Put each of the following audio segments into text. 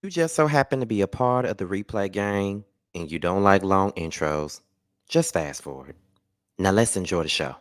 You just so happen to be a part of the replay gang and you don't like long intros, just fast forward. Now let's enjoy the show.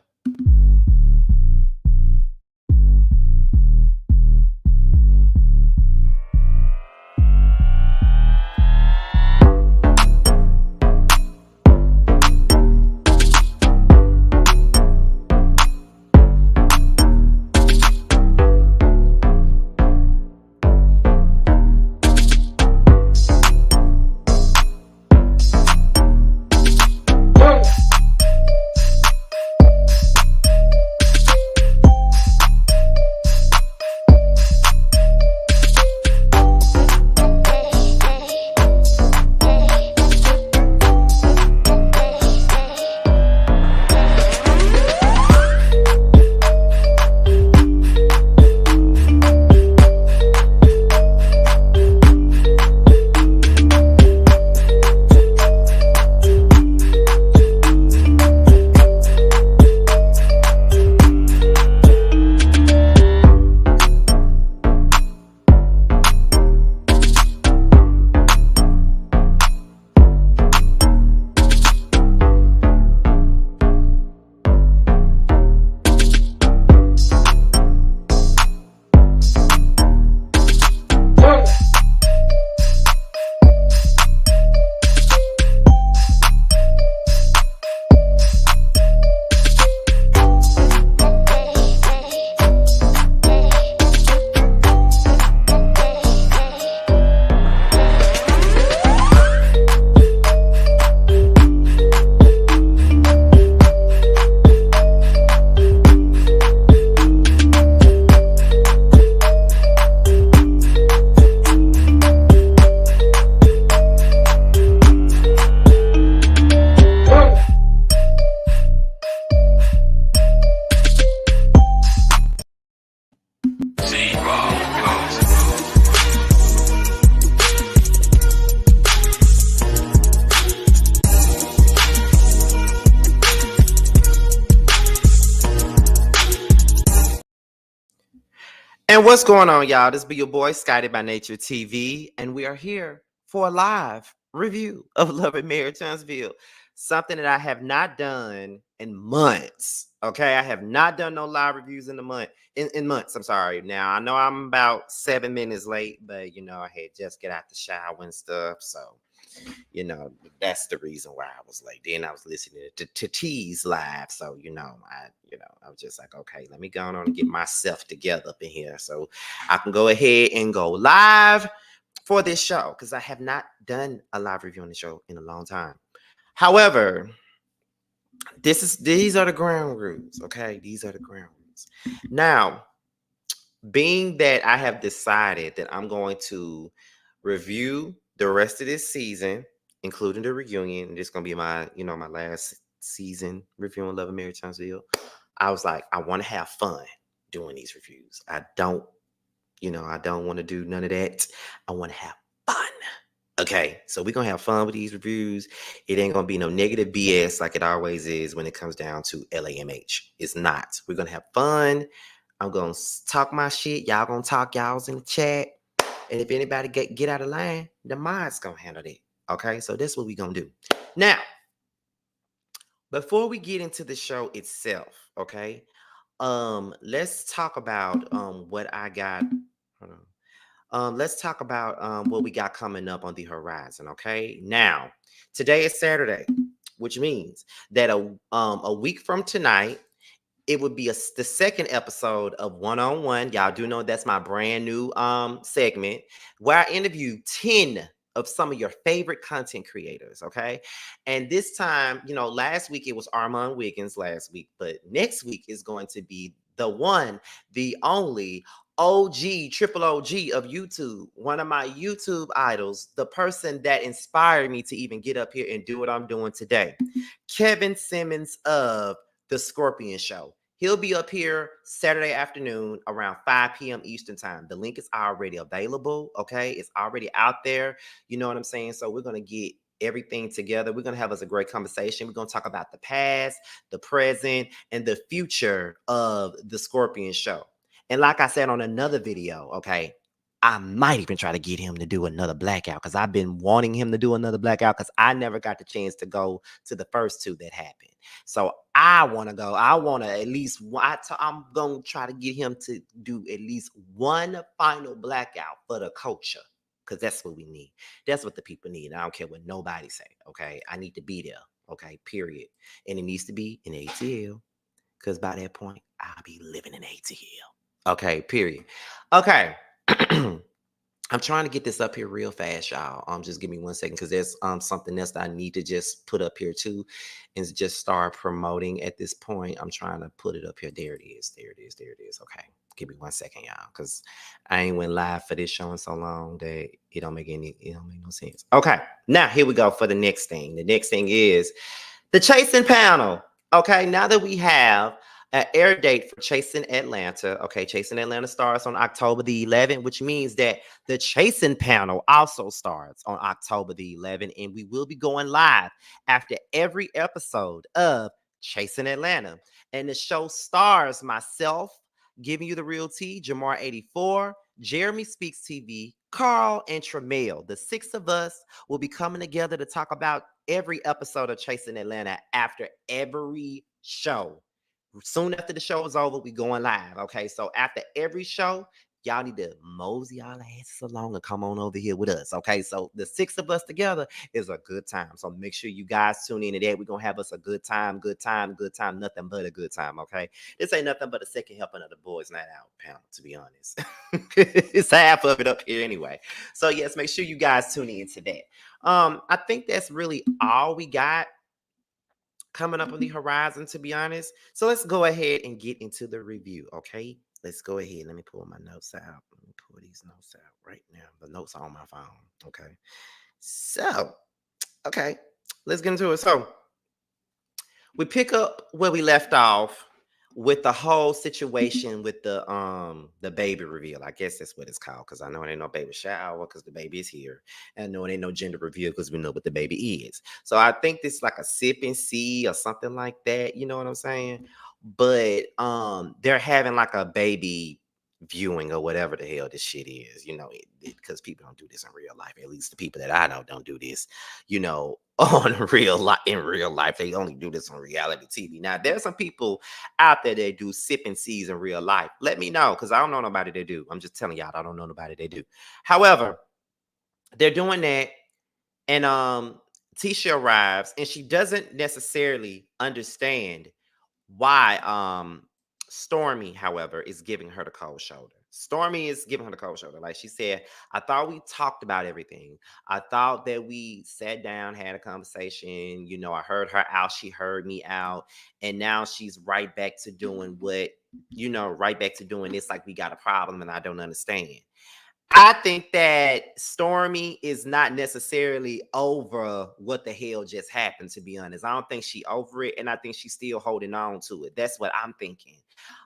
And what's going on, y'all? This be your boy, Scotty by Nature TV, and we are here for a live review of Love and Marriage Huntsville. Something that I have not done in months. Okay, I have not done no live reviews in months. I'm sorry. Now I know I'm about 7 minutes late, but I had just get out the shower and stuff, so that's the reason why I was late. Then I was listening to T's live, so I was just like, okay, let me go on and get myself together up in here, so I can go ahead and go live for this show because I have not done a live review on the show in a long time. However, these are the ground rules. Okay, these are the ground rules. Now, being that I have decided that I'm going to review the rest of this season, including the reunion. This is gonna be my last season reviewing Love and Marriage Huntsville. I was like, I want to have fun doing these reviews. I don't want to do none of that. I want to have fun. Okay, so we're gonna have fun with these reviews. It ain't gonna be no negative BS like it always is when it comes down to LAMH. It's not. We're gonna have fun. I'm gonna talk my shit. Y'all gonna talk y'all's in the chat. And if anybody get out of line, the mod's gonna handle it. Okay, so that's what we gonna do. Now, before we get into the show itself, okay, let's talk about what I got. Hold on. Let's talk about what we got coming up on the horizon. Okay, now today is Saturday, which means that a week from tonight it would be the second episode of One on One. Y'all do know that's my brand new segment where I interview 10 of some of your favorite content creators. Okay. And this time, last week it was Armand Wiggins last week, but next week is going to be the one, the only OG, triple OG of YouTube, one of my YouTube idols, the person that inspired me to even get up here and do what I'm doing today. Kevin Simmons of The Scorpion Show. He'll be up here Saturday afternoon around 5 p.m. Eastern time. The link is already available. Okay. It's already out there. You know what I'm saying? So we're going to get everything together. We're going to have us a great conversation. We're going to talk about the past, the present, and the future of the Scorpion Show. And like I said on another video, okay, I might even try to get him to do another blackout because I've been wanting him to do another blackout because I never got the chance to go to the first two that happened. So I want to go. I want to at least, I'm going to try to get him to do at least one final blackout for the culture because that's what we need. That's what the people need. I don't care what nobody say. Okay. I need to be there. Okay. Period. And it needs to be in ATL because by that point, I'll be living in ATL. Okay. Period. Okay. I'm trying to get this up here real fast, y'all. Just give me 1 second because there's something else that I need to just put up here too, and just start promoting at this point. I'm trying to put it up here. There it is. There it is. There it is. Okay, give me 1 second, y'all, because I ain't went live for this show in so long that it don't make no sense. Okay, now here we go for the next thing. The next thing is the Chasing panel. Okay, now that we have an air date for Chasing Atlanta. Okay, Chasing Atlanta starts on October the 11th, which means that the Chasing panel also starts on October the 11th, and we will be going live after every episode of Chasing Atlanta. And the show stars myself, giving you the real tea, Jamar84, Jeremy Speaks TV, Carl, and Tremel. The six of us will be coming together to talk about every episode of Chasing Atlanta after every show. Soon after the show is over, we going live. Okay, so after every show, y'all need to mosey y'all asses along and come on over here with us. Okay, so the six of us together is a good time. So make sure you guys tune in to that. We're gonna have us a good time, good time, good time, nothing but a good time. Okay, this ain't nothing but a second helping of the boys night out panel, to be honest. It's half of it up here anyway. So yes, make sure you guys tune in to that. I think that's really all we got coming up on the horizon, to be honest. So let's go ahead and get into the review, okay? Let's go ahead. Let me pull my notes out. Let me pull these notes out right now. The notes are on my phone, okay? So, okay, let's get into it. So, we pick up where we left off with the whole situation with the baby reveal. I guess that's what it's called because I know it ain't no baby shower because the baby is here. And I know it ain't no gender reveal because we know what the baby is. So I think this is like a sip and see or something like that. You know what I'm saying? But they're having like a baby viewing or whatever the hell this shit is, you know, because people don't do this in real life. At least the people that I know don't do this, you know, on real life. In real life, they only do this on reality TV. Now, there's some people out there that do sip and sees in real life. Let me know because I don't know nobody that do. I'm just telling y'all, I don't know nobody that do. However, they're doing that, and Tisha arrives, and she doesn't necessarily understand why Stormy, however, is giving her the cold shoulder. Stormy is giving her the cold shoulder. Like she said, I thought we talked about everything. I thought that we sat down, had a conversation. You know, I heard her out. She heard me out. And now she's right back to doing what, you know, right back to doing this like we got a problem and I don't understand. I think that Stormy is not necessarily over what the hell just happened, to be honest. I don't think she over it, and I think she's still holding on to it. That's what I'm thinking.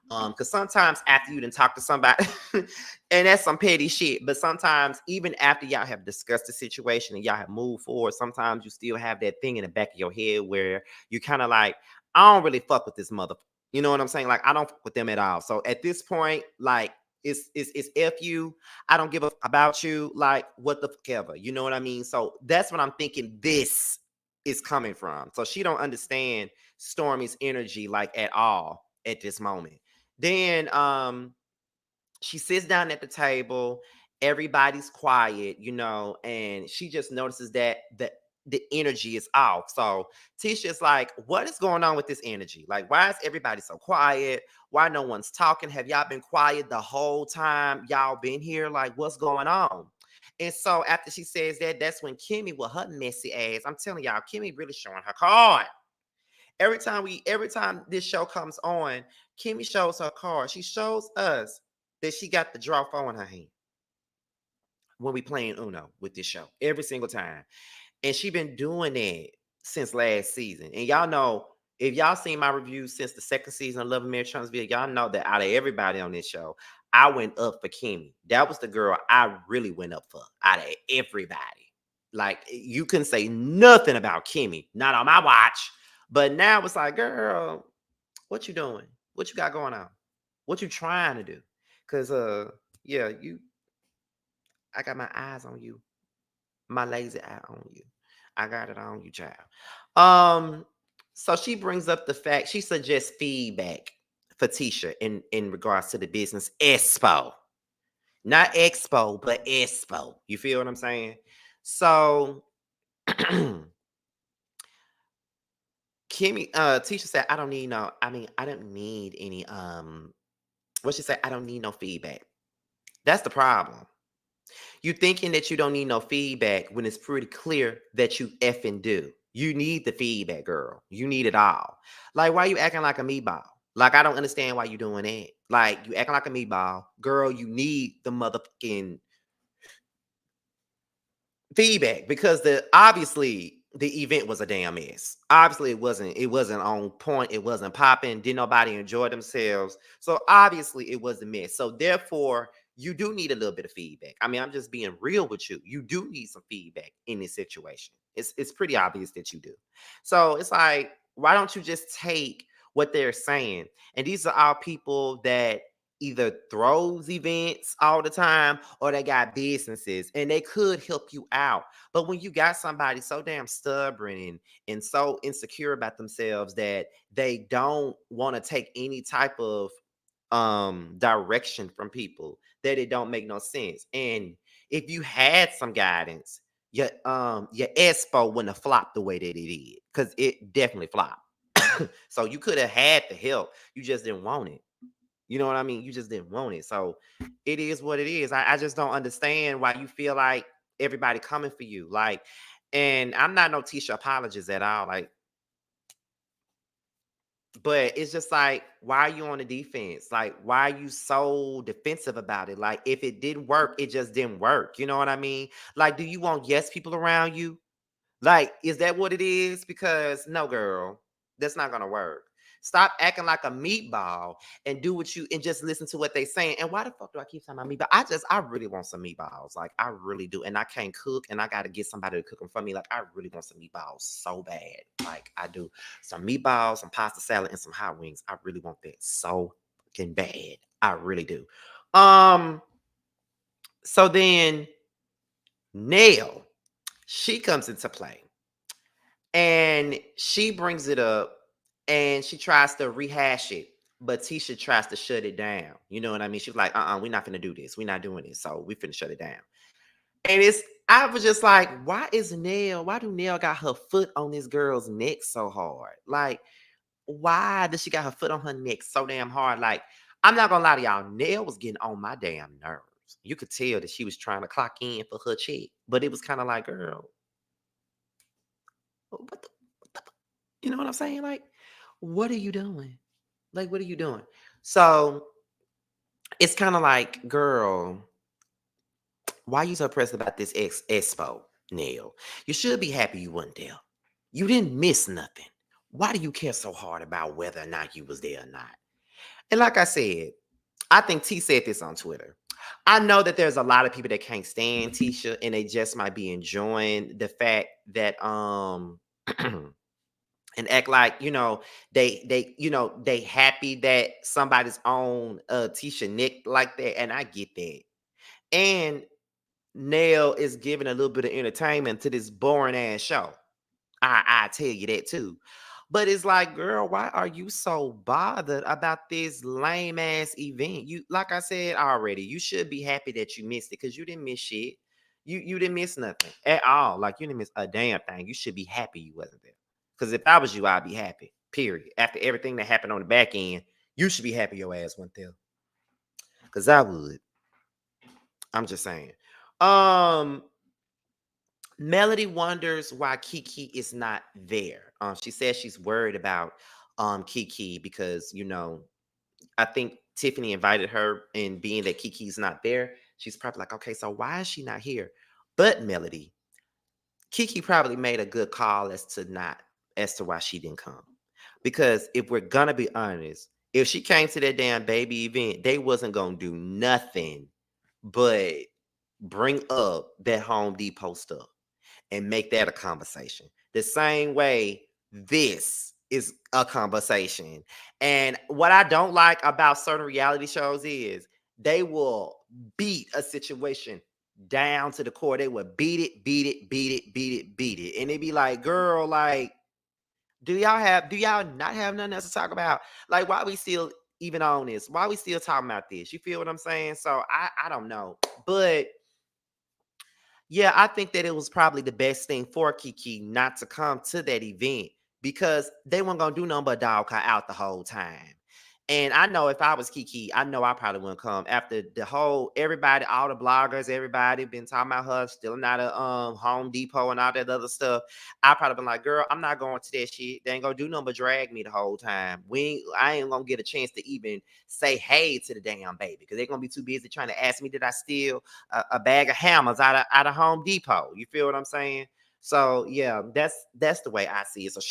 Because sometimes after you done talk to somebody, and that's some petty shit, but sometimes even after y'all have discussed the situation and y'all have moved forward, sometimes you still have that thing in the back of your head where you kind of like, I don't really fuck with this mother. You know what I'm saying? Like, I don't fuck with them at all. So at this point, like, it's F you. I don't give a about you. Like, what the fuck ever. You know what I mean? So that's what I'm thinking this is coming from. So she don't understand Stormy's energy like at all at this moment. Then she sits down at the table, everybody's quiet, you know, and she just notices that the energy is off. So Tisha's like, what is going on with this energy? Like, why is everybody so quiet? Why no one's talking? Have y'all been quiet the whole time y'all been here? Like, what's going on? And so after she says that, that's when Kimmy, with her messy ass, I'm telling y'all, Kimmy really showing her card. Every time this show comes on, Kimmy shows her card. She shows us that she got the draw 4 in her hand when we playing Uno with this show every single time. And she been doing it since last season. And y'all know, if y'all seen my reviews since the second season of Love and Marriage Huntsville, y'all know that out of everybody on this show, I went up for Kimmy. That was the girl I really went up for out of everybody. Like, you couldn't say nothing about Kimmy, not on my watch. But now it's like, girl, what you doing? What you got going on? What you trying to do? Cause yeah, I got my eyes on you. My lazy eye on you. I got it on you, child. Um, so she brings up the fact she suggests feedback for Tisha in regards to the business expo, not expo, but expo. You feel what I'm saying? So Tisha said, I don't need no, I mean, I don't need any what she said, I don't need no feedback. That's the problem. You thinking that you don't need no feedback when it's pretty clear that you effing do. You need the feedback, girl. You need it all. Like, why you acting like a meatball? Like, I don't understand why you doing that. Like, you acting like a meatball. Girl, you need the motherfucking feedback because the obviously the event was a damn mess. Obviously, it wasn't on point. It wasn't popping. Didn't nobody enjoy themselves. So obviously it was a mess. So therefore, you do need a little bit of feedback. I mean, I'm just being real with you. You do need some feedback in this situation. It's pretty obvious that you do. So it's like, why don't you just take what they're saying? And these are all people that either throws events all the time or they got businesses and they could help you out. But when you got somebody so damn stubborn and so insecure about themselves that they don't want to take any type of direction from people, that it don't make no sense. And if you had some guidance, your expo wouldn't have flopped the way that it did, because it definitely flopped. So you could have had the help, you just didn't want it. You know what I mean? You just didn't want it. So it is what it is. I just don't understand why you feel like everybody coming for you. Like, and I'm not no Tisha apologist at all. Like, but it's just like, why are you on the defense? Like, why are you so defensive about it? Like, if it didn't work, it just didn't work. You know what I mean? Like, do you want yes people around you? Like, is that what it is? Because no, girl, that's not gonna work. Stop acting like a meatball and do what you and just listen to what they saying. And why the fuck do I keep talking about meatball? I really want some meatballs. Like, I really do. And I can't cook and I gotta get somebody to cook them for me. Like, I really want some meatballs so bad. Like, I do. Some meatballs, some pasta salad, and some hot wings. I really want that so fucking bad. I really do. Um, so then Nail, she comes into play. And she brings it up and she tries to rehash it, but Tisha tries to shut it down. You know what I mean? She's like, we're not finna do this. We're not doing this. So we finna shut it down. And I was just like, why do Nell got her foot on this girl's neck so hard? Like, why does she got her foot on her neck so damn hard? Like, I'm not gonna lie to y'all, Nell was getting on my damn nerves. You could tell that she was trying to clock in for her check, but it was kind of like, girl, what the, you know what I'm saying? Like, what are you doing? Like, what are you doing? So it's kind of like, girl, why you so pressed about this expo, Neil? You should be happy you wasn't there. You didn't miss nothing. Why do you care so hard about whether or not you was there or not? And like I said, I think T said this on Twitter. I know that there's a lot of people that can't stand Tisha and they just might be enjoying the fact that and act like, they happy that somebody's on Tisha Nick like that, and I get that. And Nell is giving a little bit of entertainment to this boring ass show. I tell you that too. But it's like, girl, why are you so bothered about this lame ass event? You, like I said already, you should be happy that you missed it because you didn't miss shit. You didn't miss nothing at all. Like, you didn't miss a damn thing. You should be happy you wasn't there. Because if I was you, I'd be happy. Period. After everything that happened on the back end, you should be happy your ass went there. Because I would. I'm just saying. Um, Melody wonders why Kiki is not there. She says she's worried about Kiki because, I think Tiffany invited her, and being that Kiki's not there, she's probably like, okay, so why is she not here? But Melody, Kiki probably made a good call as to why she didn't come. Because if we're gonna be honest, if she came to that damn baby event, they wasn't gonna do nothing but bring up that Home Depot stuff and make that a conversation. The same way this is a conversation. And what I don't like about certain reality shows is they will beat a situation down to the core. They would beat it, beat it, beat it, beat it, beat it. And it'd be like, girl, like, do y'all not have nothing else to talk about? Like, why we still even on this? Why we still talking about this? You feel what I'm saying? So I don't know. But yeah, I think that it was probably the best thing for Kiki not to come to that event because they weren't gonna do nothing but dog her out the whole time. And I know if I was Kiki, I know I probably wouldn't come after the whole everybody, all the bloggers, everybody been talking about her stealing out of Home Depot and all that other stuff. I probably been like, girl, I'm not going to that shit. They ain't gonna do nothing but drag me the whole time. I ain't gonna get a chance to even say hey to the damn baby because they're gonna be too busy trying to ask me did I steal a bag of hammers out of Home Depot. You feel what I'm saying? So yeah, that's the way I see it. So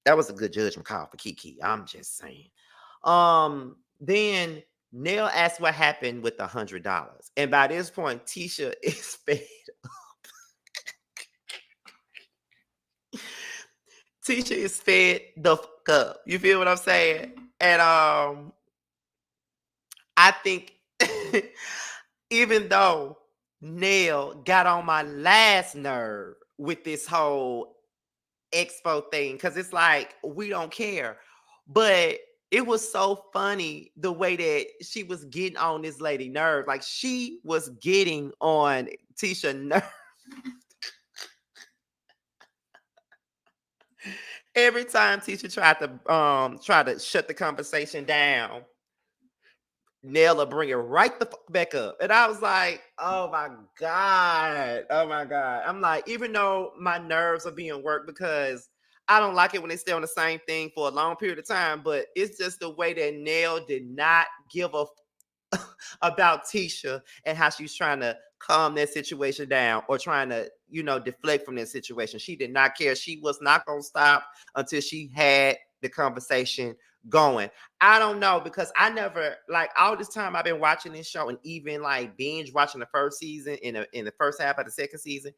that was a good judgment call for Kiki. I'm just saying. Then Neil asked what happened with $100, and by this point, Tisha is fed. Tisha is fed the fuck up. You feel what I'm saying? And I think even though Neil got on my last nerve with this whole expo thing, because it's like we don't care, but it was so funny the way that she was getting on this lady nerve. Like she was getting on Tisha nerve. Every time Tisha tried to shut the conversation down, Nella bring it right the fuck back up. And I was like, oh my God. Oh my God. I'm like, even though my nerves are being worked because I don't like it when they stay on the same thing for a long period of time, but it's just the way that Nell did not give a about Tisha and how she's trying to calm that situation down or trying to, deflect from that situation. She did not care. She was not going to stop until she had the conversation going. I don't know because I never like all this time I've been watching this show and even like binge watching the first season in the first half of the second season.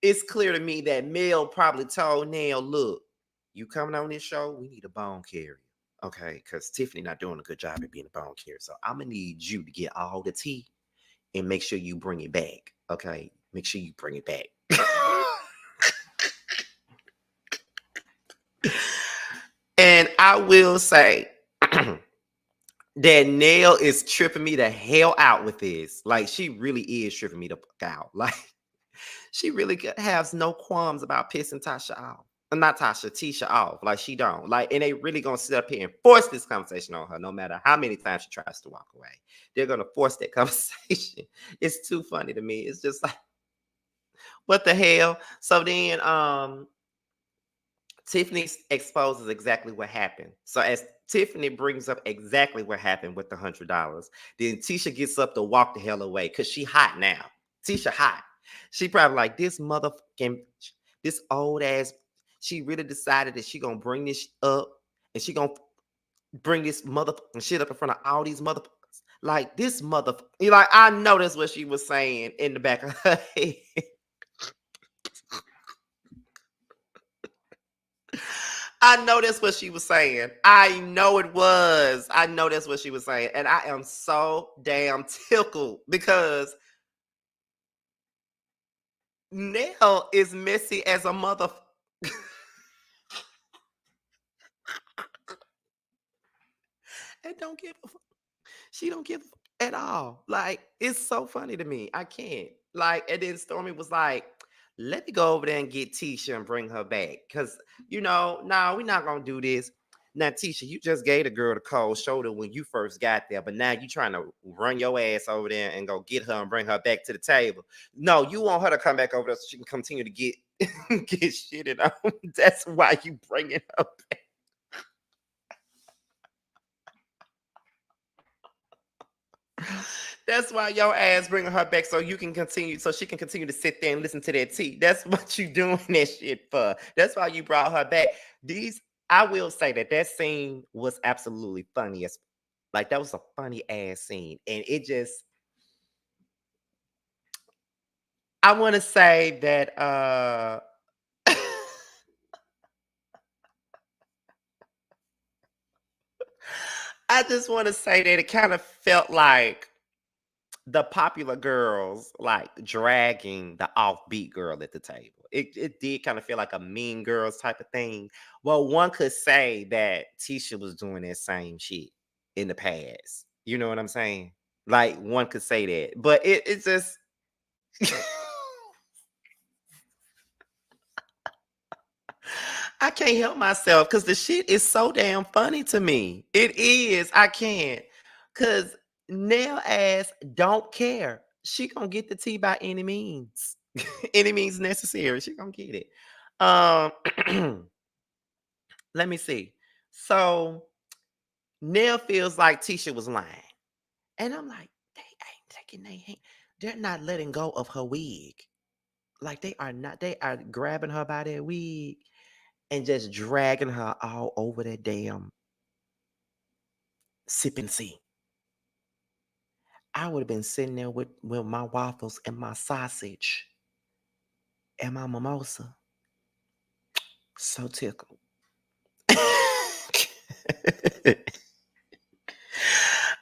It's clear to me that Mel probably told Nell, look, you coming on this show, we need a bone carrier. Okay, because Tiffany not doing a good job at being a bone carrier. So I'm gonna need you to get all the tea and make sure you bring it back. Okay, make sure you bring it back. And I will say that Nell is tripping me the hell out with this. Like she really is tripping me the fuck out. Like she really has no qualms about pissing Tasha off. Not Tasha, Tisha off. Like she don't. Like, and they really gonna sit up here and force this conversation on her, no matter how many times she tries to walk away. They're gonna force that conversation. It's too funny to me. It's just like, what the hell? So then Tiffany exposes exactly what happened. So as Tiffany brings up exactly what happened with the $100, then Tisha gets up to walk the hell away because she hot now. Tisha hot. She probably like this motherfucking this old ass. She really decided that she gonna bring this up and she gonna bring this motherfucking shit up in front of all these motherfuckers. Like this motherfucker. Like I know that's what she was saying in the back of her head. I know that's what she was saying. I know it was. I know that's what she was saying. And I am so damn tickled because Nell is messy as a mother. And don't give a fuck. She don't give a fuck at all. Like, it's so funny to me. I can't. Like, and then Stormy was like, let me go over there and get Tisha and bring her back. Cause, no, we're not gonna do this. Now, Tisha, you just gave the girl the cold shoulder when you first got there, but now you trying to run your ass over there and go get her and bring her back to the table. No, you want her to come back over there so she can continue to get get shitted on. That's why you bringing her back. That's why your ass bringing her back so she can continue to sit there and listen to that tea. That's what you doing that shit for. That's why you brought her back. I will say that scene was absolutely funny as like that was a funny ass scene. And it just I want to say that I just want to say that it kind of felt like the popular girls like dragging the offbeat girl at the table. It did kind of feel like a mean girls type of thing. Well, one could say that Tisha was doing that same shit in the past. You know what I'm saying? Like one could say that, but it's just I can't help myself because the shit is so damn funny to me. It is. I can't. Cause Nail ass don't care. She gonna get the tea by any means. Any means necessary. She gonna get it. Um let me see. So Nail feels like Tisha was lying. And I'm like, they ain't taking their hand. They're not letting go of her wig. Like they are not, they are grabbing her by that wig and just dragging her all over that damn sipping sea. I would have been sitting there with my waffles and my sausage and my mimosa. So tickled.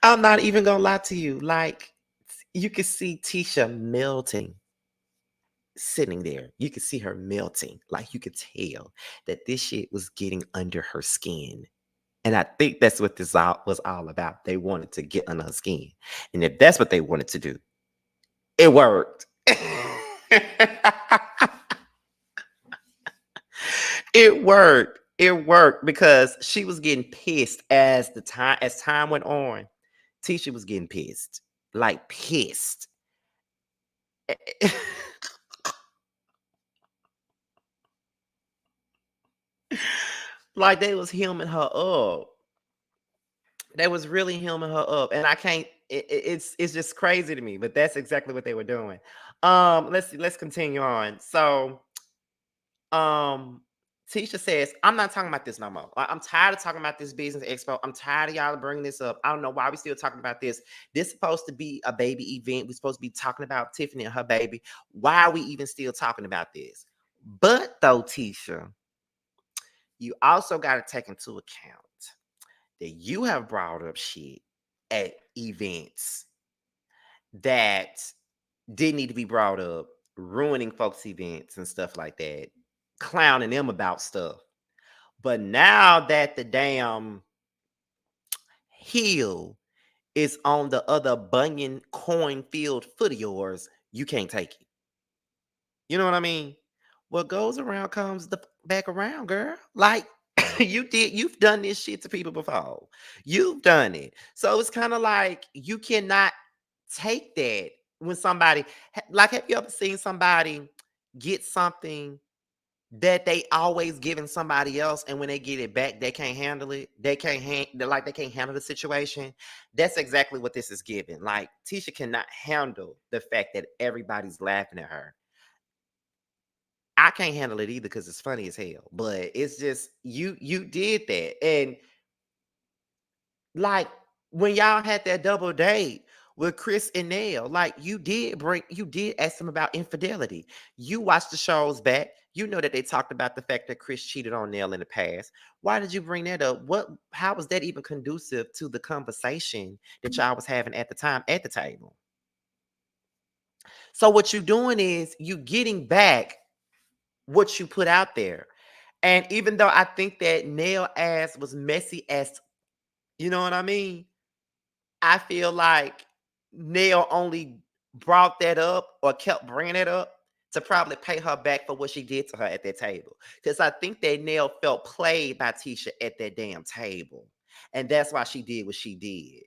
I'm not even gonna lie to you. Like you could see Tisha melting, sitting there. You could see her melting. Like you could tell that this shit was getting under her skin. And I think that's what this was all about. They wanted to get under her skin. And if that's what they wanted to do, it worked. It worked. It worked because she was getting pissed as time went on. Tisha was getting pissed. Like pissed. Like they was hemming her up. They was really hemming her up. And I can't it's just crazy to me, but that's exactly what they were doing. Let's continue on. So Um, Tisha says, I'm not talking about this no more. Like, I'm tired of talking about this business expo. I'm tired of y'all bringing this up. I don't know why we still talking about this. This is supposed to be a baby event. We're supposed to be talking about Tiffany and her baby. Why are we even still talking about this? But though, Tisha, you also got to take into account that you have brought up shit at events that didn't need to be brought up, ruining folks' events and stuff like that, clowning them about stuff. But now that the damn heel is on the other bunion cornfield foot of yours, you can't take it. You know what I mean? What goes around comes back around, girl. Like you've done this shit to people before. You've done it. So it's kind of like you cannot take that when somebody like have you ever seen somebody get something that they always giving somebody else, and when they get it back, they can't handle it. They can't handle the situation. That's exactly what this is giving. Like Tisha cannot handle the fact that everybody's laughing at her. I can't handle it either because it's funny as hell. But it's just you did that, and like when y'all had that double date with Chris and Nail, like you did ask them about infidelity. You watched the shows back. You know that they talked about the fact that Chris cheated on Nail in the past. Why did you bring that up? How was that even conducive to the conversation that y'all was having at the time at the table? So what you're doing is you getting back what you put out there. And even though I think that Nail ass was messy as you know what I mean? I feel like Nail only brought that up or kept bringing it up to probably pay her back for what she did to her at that table. Because I think that Nail felt played by Tisha at that damn table. And that's why she did what she did.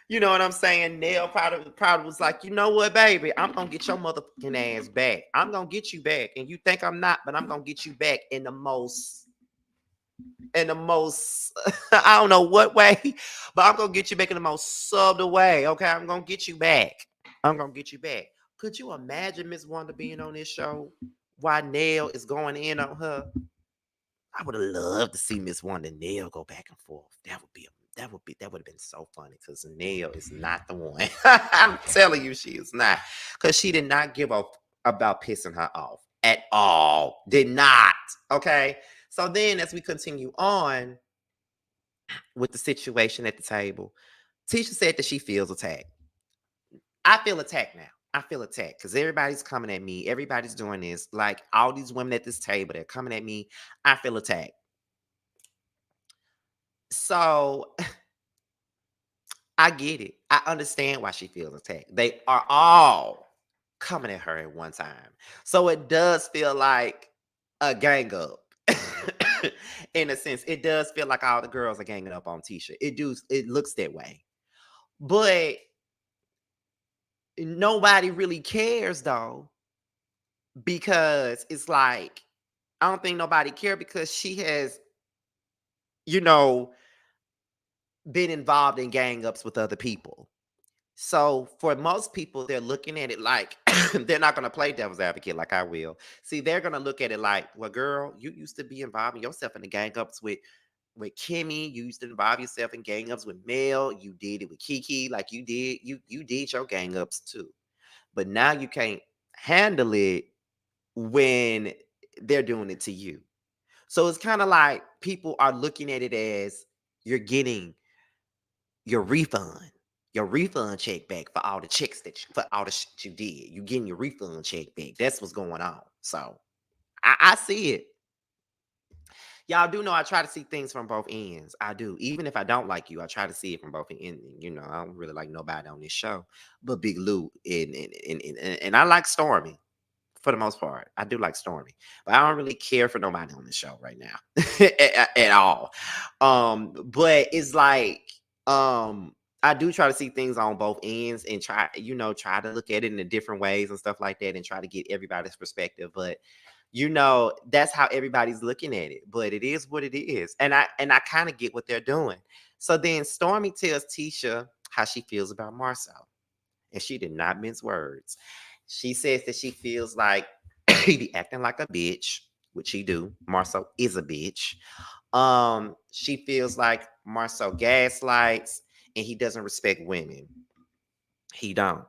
You know what I'm saying? Nail probably was like, you know what, baby? I'm gonna get your motherfucking ass back. I'm gonna get you back. And you think I'm not, but I'm gonna get you back in the most I don't know what way, but I'm gonna get you back in the most subtle way. Okay, I'm gonna get you back. I'm gonna get you back. Could you imagine Miss Wanda being on this show while Nail is going in on her? I would have loved to see Miss Wanda and Nail go back and forth. That would have been so funny because Nail is not the one. I'm telling you, she is not. Because she did not give up about pissing her off at all. Did not. Okay. So then as we continue on with the situation at the table, Tisha said that she feels attacked. I feel attacked now. I feel attacked because everybody's coming at me. Everybody's doing this. Like all these women at this table, they're coming at me. I feel attacked. So I get it. I understand why she feels attacked. They are all coming at her at one time. So it does feel like a gang up. In a sense, it does feel like all the girls are ganging up on Tisha. It looks that way. But nobody really cares though, because it's like I don't think nobody care because she has, you know, been involved in gang ups with other people. So for most people, they're looking at it like they're not going to play devil's advocate like I will. See, they're going to look at it like, well, girl, you used to be involving yourself in the gang ups with Kimmy. You used to involve yourself in gang ups with Mel. You did it with Kiki, like you did your gang ups too. But now you can't handle it when they're doing it to you. So it's kind of like people are looking at it as you're getting your refund check back for all the checks for all the shit you did. You getting your refund check back. That's what's going on. So I see it. Y'all do know I try to see things from both ends. I do. Even if I don't like you, I try to see it from both ends. You know, I don't really like nobody on this show, but Big Lou and I like Stormy. For the most part, I do like Stormy, but I don't really care for nobody on the show right now at all. But it's like I do try to see things on both ends and try to look at it in the different ways and stuff like that and try to get everybody's perspective. But that's how everybody's looking at it. But it is what it is, and I kind of get what they're doing. So then Stormy tells Tisha how she feels about Marcel, and she did not mince words. She says that she feels like he be acting like a bitch, which he do. Marcel is a bitch. She feels like Marcel gaslights and he doesn't respect women. He don't.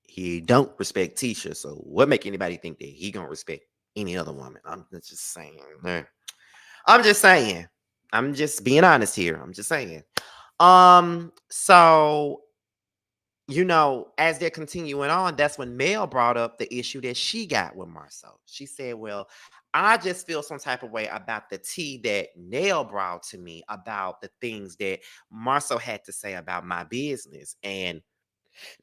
He don't respect Tisha. So what make anybody think that he gonna respect any other woman? I'm just saying. I'm just saying. I'm just being honest here. I'm just saying. So as they're continuing on, that's when Mel brought up the issue that she got with Marcel. She said, well, I just feel some type of way about the tea that Nell brought to me about the things that Marcel had to say about my business. And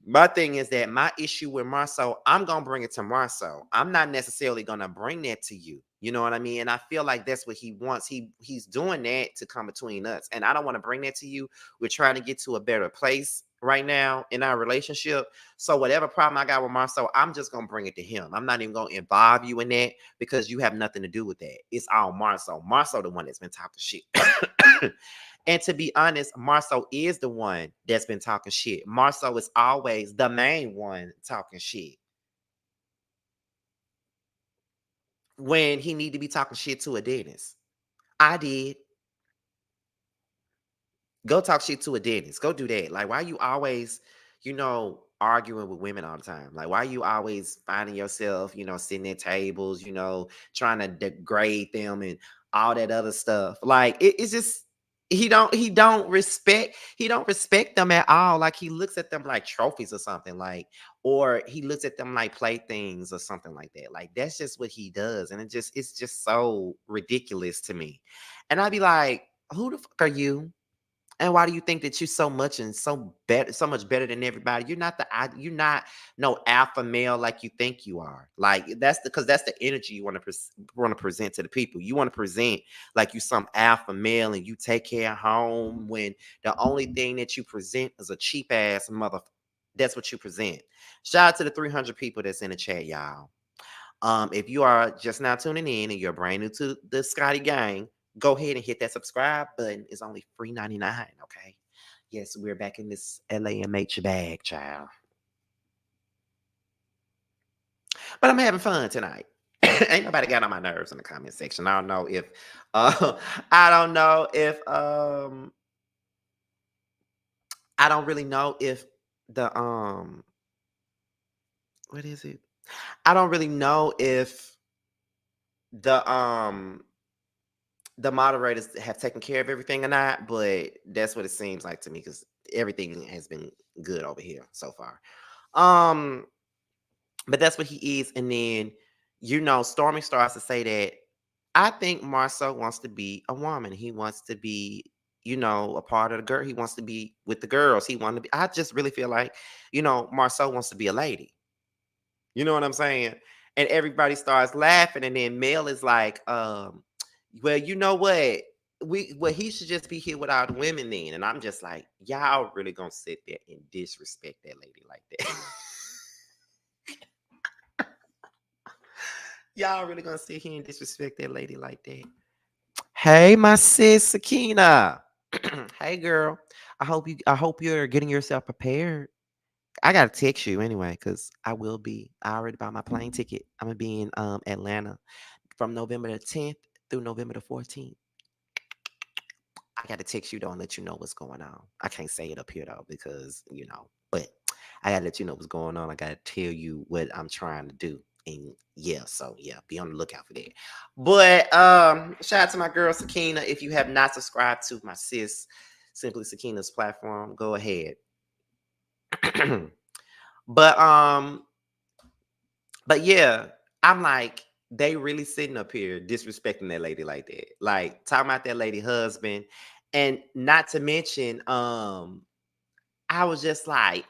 my thing is that my issue with Marcel, I'm gonna bring it to Marcel. I'm not necessarily gonna bring that to you. You know what I mean? And I feel like that's what he wants. He's doing that to come between us. And I don't want to bring that to you. We're trying to get to a better place right now in our relationship. So whatever problem I got with Marcel, I'm just gonna bring it to him. I'm not even gonna involve you in that because you have nothing to do with that. It's all Marcel. Marcel the one that's been talking shit. And to be honest, Marcel is the one that's been talking shit. Marcel is always the main one talking shit when he need to be talking shit to a dentist. I did. Go talk shit to a dentist. Go do that. Like, why you always, arguing with women all the time? Like, why you always finding yourself, sitting at tables, trying to degrade them and all that other stuff? Like, it's just he don't respect them at all. Like he looks at them like trophies or something, like, or he looks at them like playthings or something like that. Like that's just what he does. And it's just so ridiculous to me. And I'd be like, who the fuck are you? And why do you think that you're so much and so much better than everybody? You're not no alpha male like you think you are. Like because that's the energy you want to present to the people. You want to present like you some alpha male and you take care of home when the only thing that you present is a cheap ass mother. That's what you present. Shout out to the 300 people that's in the chat, y'all. If you are just now tuning in and you're brand new to the Scotty Gang, go ahead and hit that subscribe button. It's only $3.99. Okay. Yes, we're back in this LAMH bag, child. But I'm having fun tonight. Ain't nobody got on my nerves in the comment section. I don't know if I don't know if I don't really know if the what is it? I don't really know if the moderators have taken care of everything or not, but that's what it seems like to me because everything has been good over here so far. Um, but that's what he is. And then, Stormy starts to say that I think Marcel wants to be a woman. He wants to be, a part of the girl. He wants to be with the girls. He wants to be. I just really feel like, Marcel wants to be a lady. You know what I'm saying? And everybody starts laughing, and then Mel is like, well, you know what? He should just be here with all the women then. And I'm just like, y'all really gonna sit there and disrespect that lady like that? Y'all really gonna sit here and disrespect that lady like that? Hey, my sis Sakina. Hey, girl. I hope you're getting yourself prepared. I gotta text you anyway, because I already bought my plane ticket. I'm gonna be in Atlanta from November the 10th through November the 14th. I gotta text you though and let you know what's going on. I can't say it up here though, because but I gotta let you know what's going on. I gotta tell you what I'm trying to do. And yeah, so yeah, be on the lookout for that. But shout out to my girl Sakina. If you have not subscribed to my sis Simply Sakina's platform, go ahead. but But yeah, I'm like, they really sitting up here disrespecting that lady like that. Like talking about that lady husband. And not to mention, I was just like,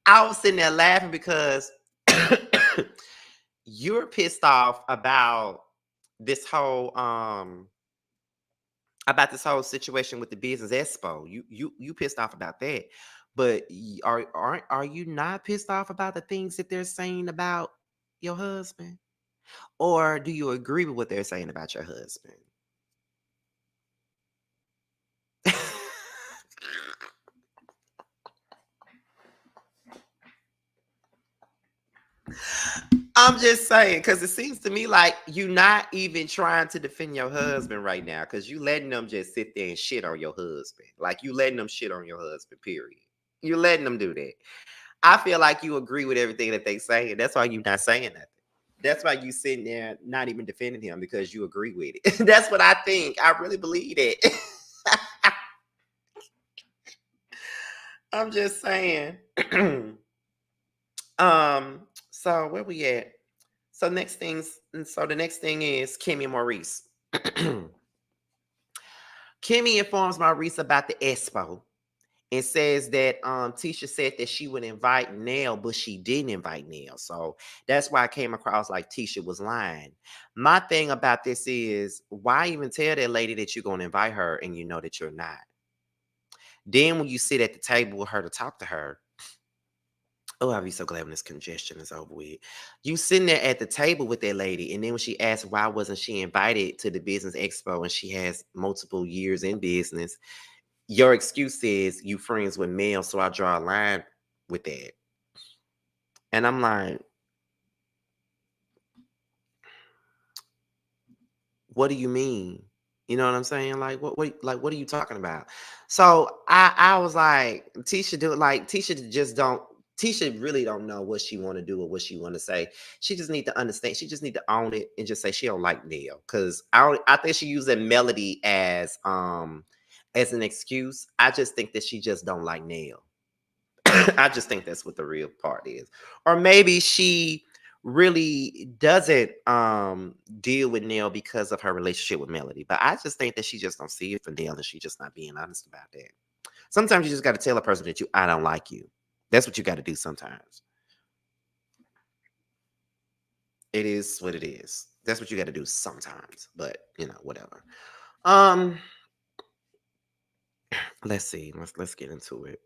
I was sitting there laughing because you're pissed off this whole this whole situation with the business expo. You pissed off about that. But are you not pissed off about the things that they're saying about your husband? Or do you agree with what they're saying about your husband? I'm just saying, because it seems to me like you're not even trying to defend your husband right now, because you letting them just sit there and shit on your husband. Like you letting them shit on your husband, period. You're letting them do that. I feel like you agree with everything that they say, and that's why you're not saying nothing. That's why you sitting there not even defending him, because you agree with it. That's what I think. I really believe it. I'm just saying. So where we at? So the next thing is Kimmy and Maurice. Kimmy informs Maurice about the expo and says that Tisha said that she would invite Nell, but she didn't invite Nell. So that's why I came across like Tisha was lying. My thing about this is, why even tell that lady that you're gonna invite her and you know that you're not? Then when you sit at the table with her to talk to her, oh, I'll be so glad when this congestion is over with. You sitting there at the table with that lady, and then when she asked why wasn't she invited to the business expo and she has multiple years in business, your excuse is you friends with male, so I draw a line with that. And I'm like, what do you mean? You know what I'm saying? What are you talking about? So I was like, Tisha just don't Tisha really don't know what she want to do or what she want to say. She just need to understand. She just need to own it and just say she don't like Neil. Cause I think she used that melody as an excuse. I just think that she just don't like Neil. I just think that's what the real part is. Or maybe she really doesn't deal with Neil because of her relationship with Melody. But I just think that she just don't see it for Neil and she just not being honest about that. Sometimes you just got to tell a person that I don't like you. That's what you got to do sometimes. It is what it is. That's what you got to do sometimes. But whatever. Um, let's see. Let's get into it.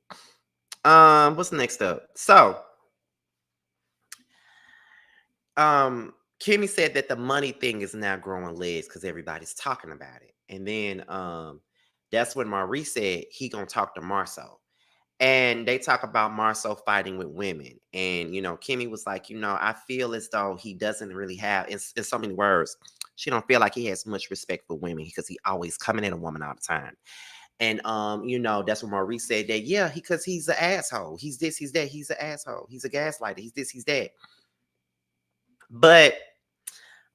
What's next up? So Kimmy said that the money thing is now growing legs because everybody's talking about it. And then that's when Maurice said he gonna talk to Marceau. And they talk about Marceau fighting with women. And Kimmy was like, I feel as though he doesn't really have, in so many words, she don't feel like he has much respect for women because he always coming at a woman all the time. And that's what Maurice said, that yeah, because he's an asshole. He's this, he's that, he's an asshole, he's a gaslighter, he's this, he's that. But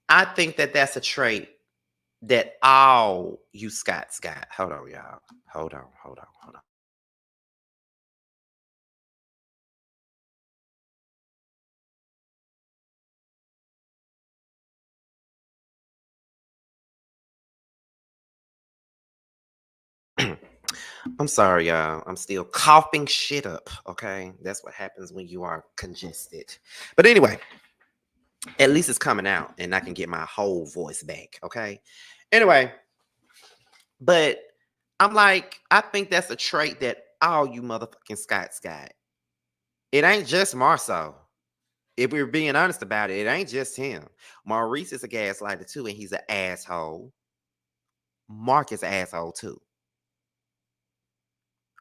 I think that that's a trait that all you Scots got. Hold on, y'all. Hold on. I'm sorry, y'all. I'm still coughing shit up. Okay, that's what happens when you are congested. But anyway, at least it's coming out, and I can get my whole voice back. Okay. Anyway, but I'm like, I think that's a trait that all you motherfucking Scots got. It ain't just Marceau. If we're being honest about it, it ain't just him. Maurice is a gaslighter too, and he's an asshole. Mark is an asshole too.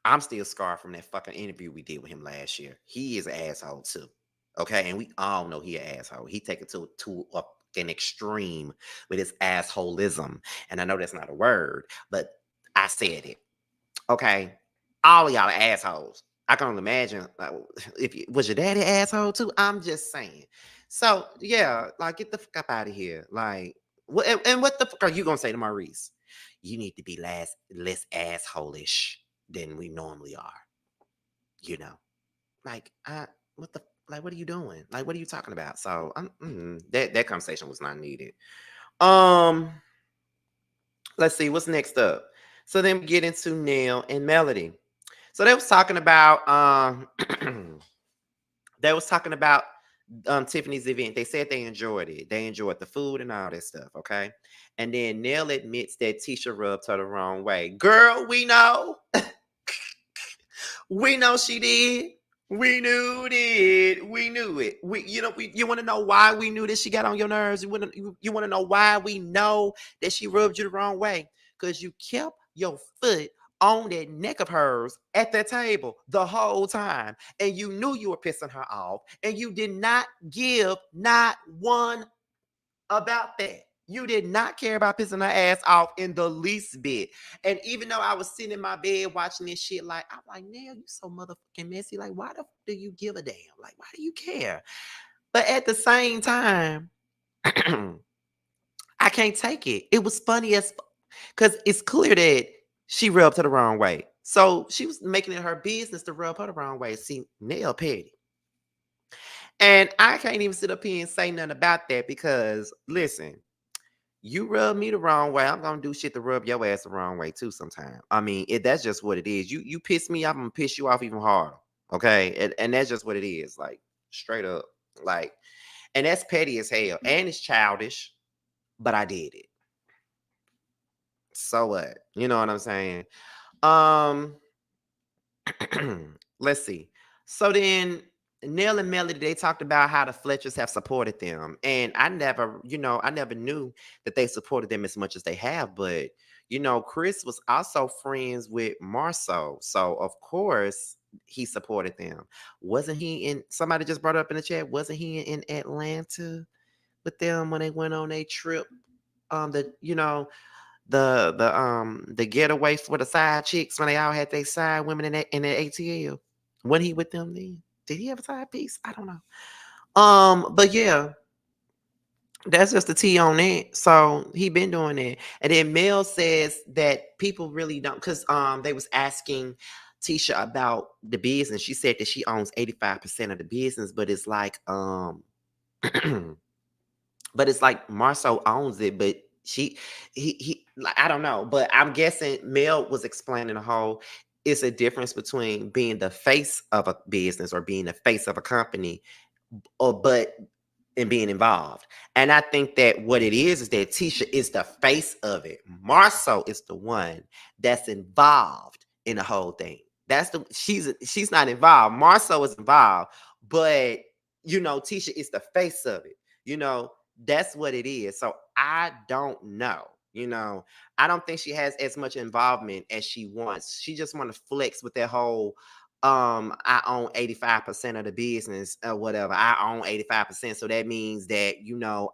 I'm still scarred from that fucking interview we did with him last year. He is an asshole too. Okay, and we all know he an asshole. He take it to an extreme with his assholism. And I know that's not a word, but I said it. Okay, all of y'all are assholes. I can only imagine if you, was your daddy an asshole too. I'm just saying. So yeah, like get the fuck up out of here. Like, and what the fuck are you gonna say to Maurice? You need to be less assholish than we normally are. You know, like what the like what are you doing? Like what are you talking about? So that conversation was not needed. Um, let's see what's next up. So then we get into Neil and Melody. So they was talking about they was talking about Tiffany's event. They said they enjoyed it. They enjoyed the food and all that stuff. Okay. And then Neil admits that Tisha rubbed her the wrong way. Girl, we know. We know she did. We knew it. We knew it. You want to know why we knew that she got on your nerves? You want to know why we know that she rubbed you the wrong way? Because you kept your foot on that neck of hers at the table the whole time. And you knew you were pissing her off. And you did not give not one about that. You did not care about pissing her ass off in the least bit. And even though I was sitting in my bed watching this shit, like, I'm like, Nail, you so motherfucking messy. Like, why the fuck do you give a damn? Like, why do you care? But at the same time, I can't take it. It was funny as because it's clear that she rubbed her the wrong way. So she was making it her business to rub her the wrong way. See, Nail petty. And I can't even sit up here and say nothing about that because listen, you rub me the wrong way, I'm gonna do shit to rub your ass the wrong way too sometime. I mean, that's just what it is. You piss me off, I'm gonna piss you off even harder. Okay. And that's just what it is. Like straight up. Like, and that's petty as hell. And it's childish, but I did it. So what? You know what I'm saying? Um let's see. So then Neil and Melody, they talked about how the Fletchers have supported them. And I never knew that they supported them as much as they have. But, Chris was also friends with Marceau. So, of course, he supported them. Wasn't he somebody just brought it up in the chat, wasn't he in Atlanta with them when they went on a trip? The getaway for the side chicks when they all had their side women in the ATL. When he with them then? Did he have a side piece? I don't know. But yeah, that's just the tea on that. So he been doing that. And then Mel says that people really don't because they was asking Tisha about the business. She said that she owns 85% of the business, but it's like but it's like Marceau owns it, but he like I don't know, but I'm guessing Mel was explaining the whole it's a difference between being the face of a business or being the face of a company, but and being involved. And I think that what it is that Tisha is the face of it. Marceau is the one that's involved in the whole thing. She's not involved. Marceau is involved, but Tisha is the face of it. That's what it is. So I don't know. I don't think she has as much involvement as she wants. She just want to flex with that whole I own 85% of the business or whatever. I own 85%. So that means that,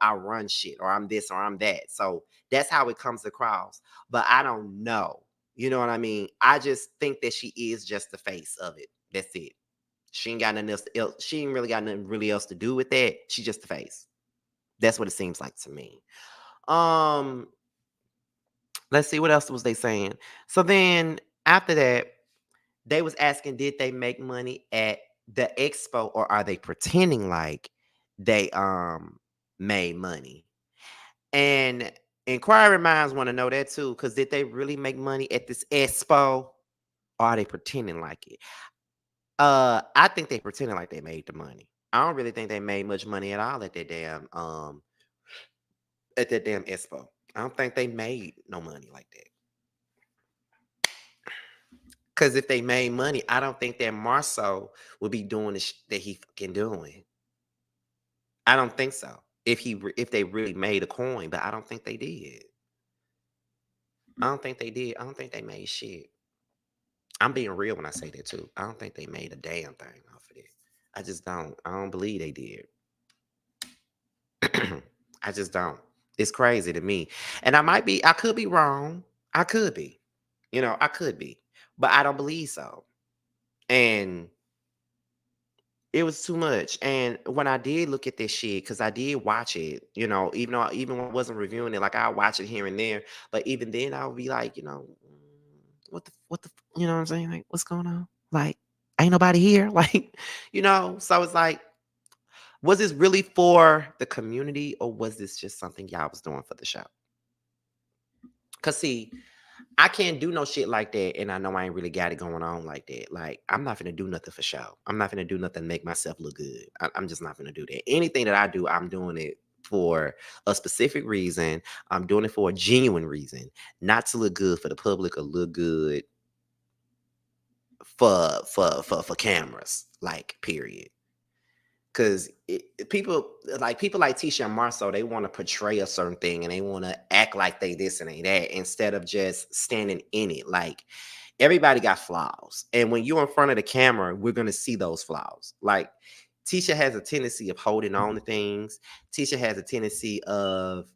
I run shit or I'm this or I'm that. So that's how it comes across. But I don't know. You know what I mean? I just think that she is just the face of it. That's it. She ain't got nothing else. She ain't really got nothing really else to do with that. She's just the face. That's what it seems like to me. Um, let's see what else was they saying. So then after that, they was asking, did they make money at the expo or are they pretending like they made money? And inquiry minds want to know that too, because did they really make money at this expo? Or are they pretending like it? I think they pretending like they made the money. I don't really think they made much money at all at that damn expo. I don't think they made no money like that. Because if they made money, I don't think that Marceau would be doing the that he fucking doing. I don't think so. If they really made a coin, but I don't think they did. I don't think they did. I don't think they made shit. I'm being real when I say that too. I don't think they made a damn thing off of it. I just don't. I don't believe they did. I just don't. It's crazy to me. And I could be wrong. I could be. I could be. But I don't believe so. And it was too much. And when I did look at this shit, because I did watch it, even when I wasn't reviewing it, like I watch it here and there. But even then I would be like, you know what I'm saying? Like, what's going on? Like, ain't nobody here. Like, so it's like, was this really for the community or was this just something y'all was doing for the show? Cause see, I can't do no shit like that, and I know I ain't really got it going on like that. Like, I'm not gonna do nothing for show. I'm not gonna do nothing to make myself look good. I'm just not gonna do that. Anything that I do, I'm doing it for a specific reason. I'm doing it for a genuine reason, not to look good for the public or look good for cameras. Like, period. Because people like Tisha and Marceau, they want to portray a certain thing and they want to act like they this and they that instead of just standing in it. Like, everybody got flaws, and when you're in front of the camera, we're gonna see those flaws. Like, Tisha has a tendency of holding on to things. Tisha has a tendency of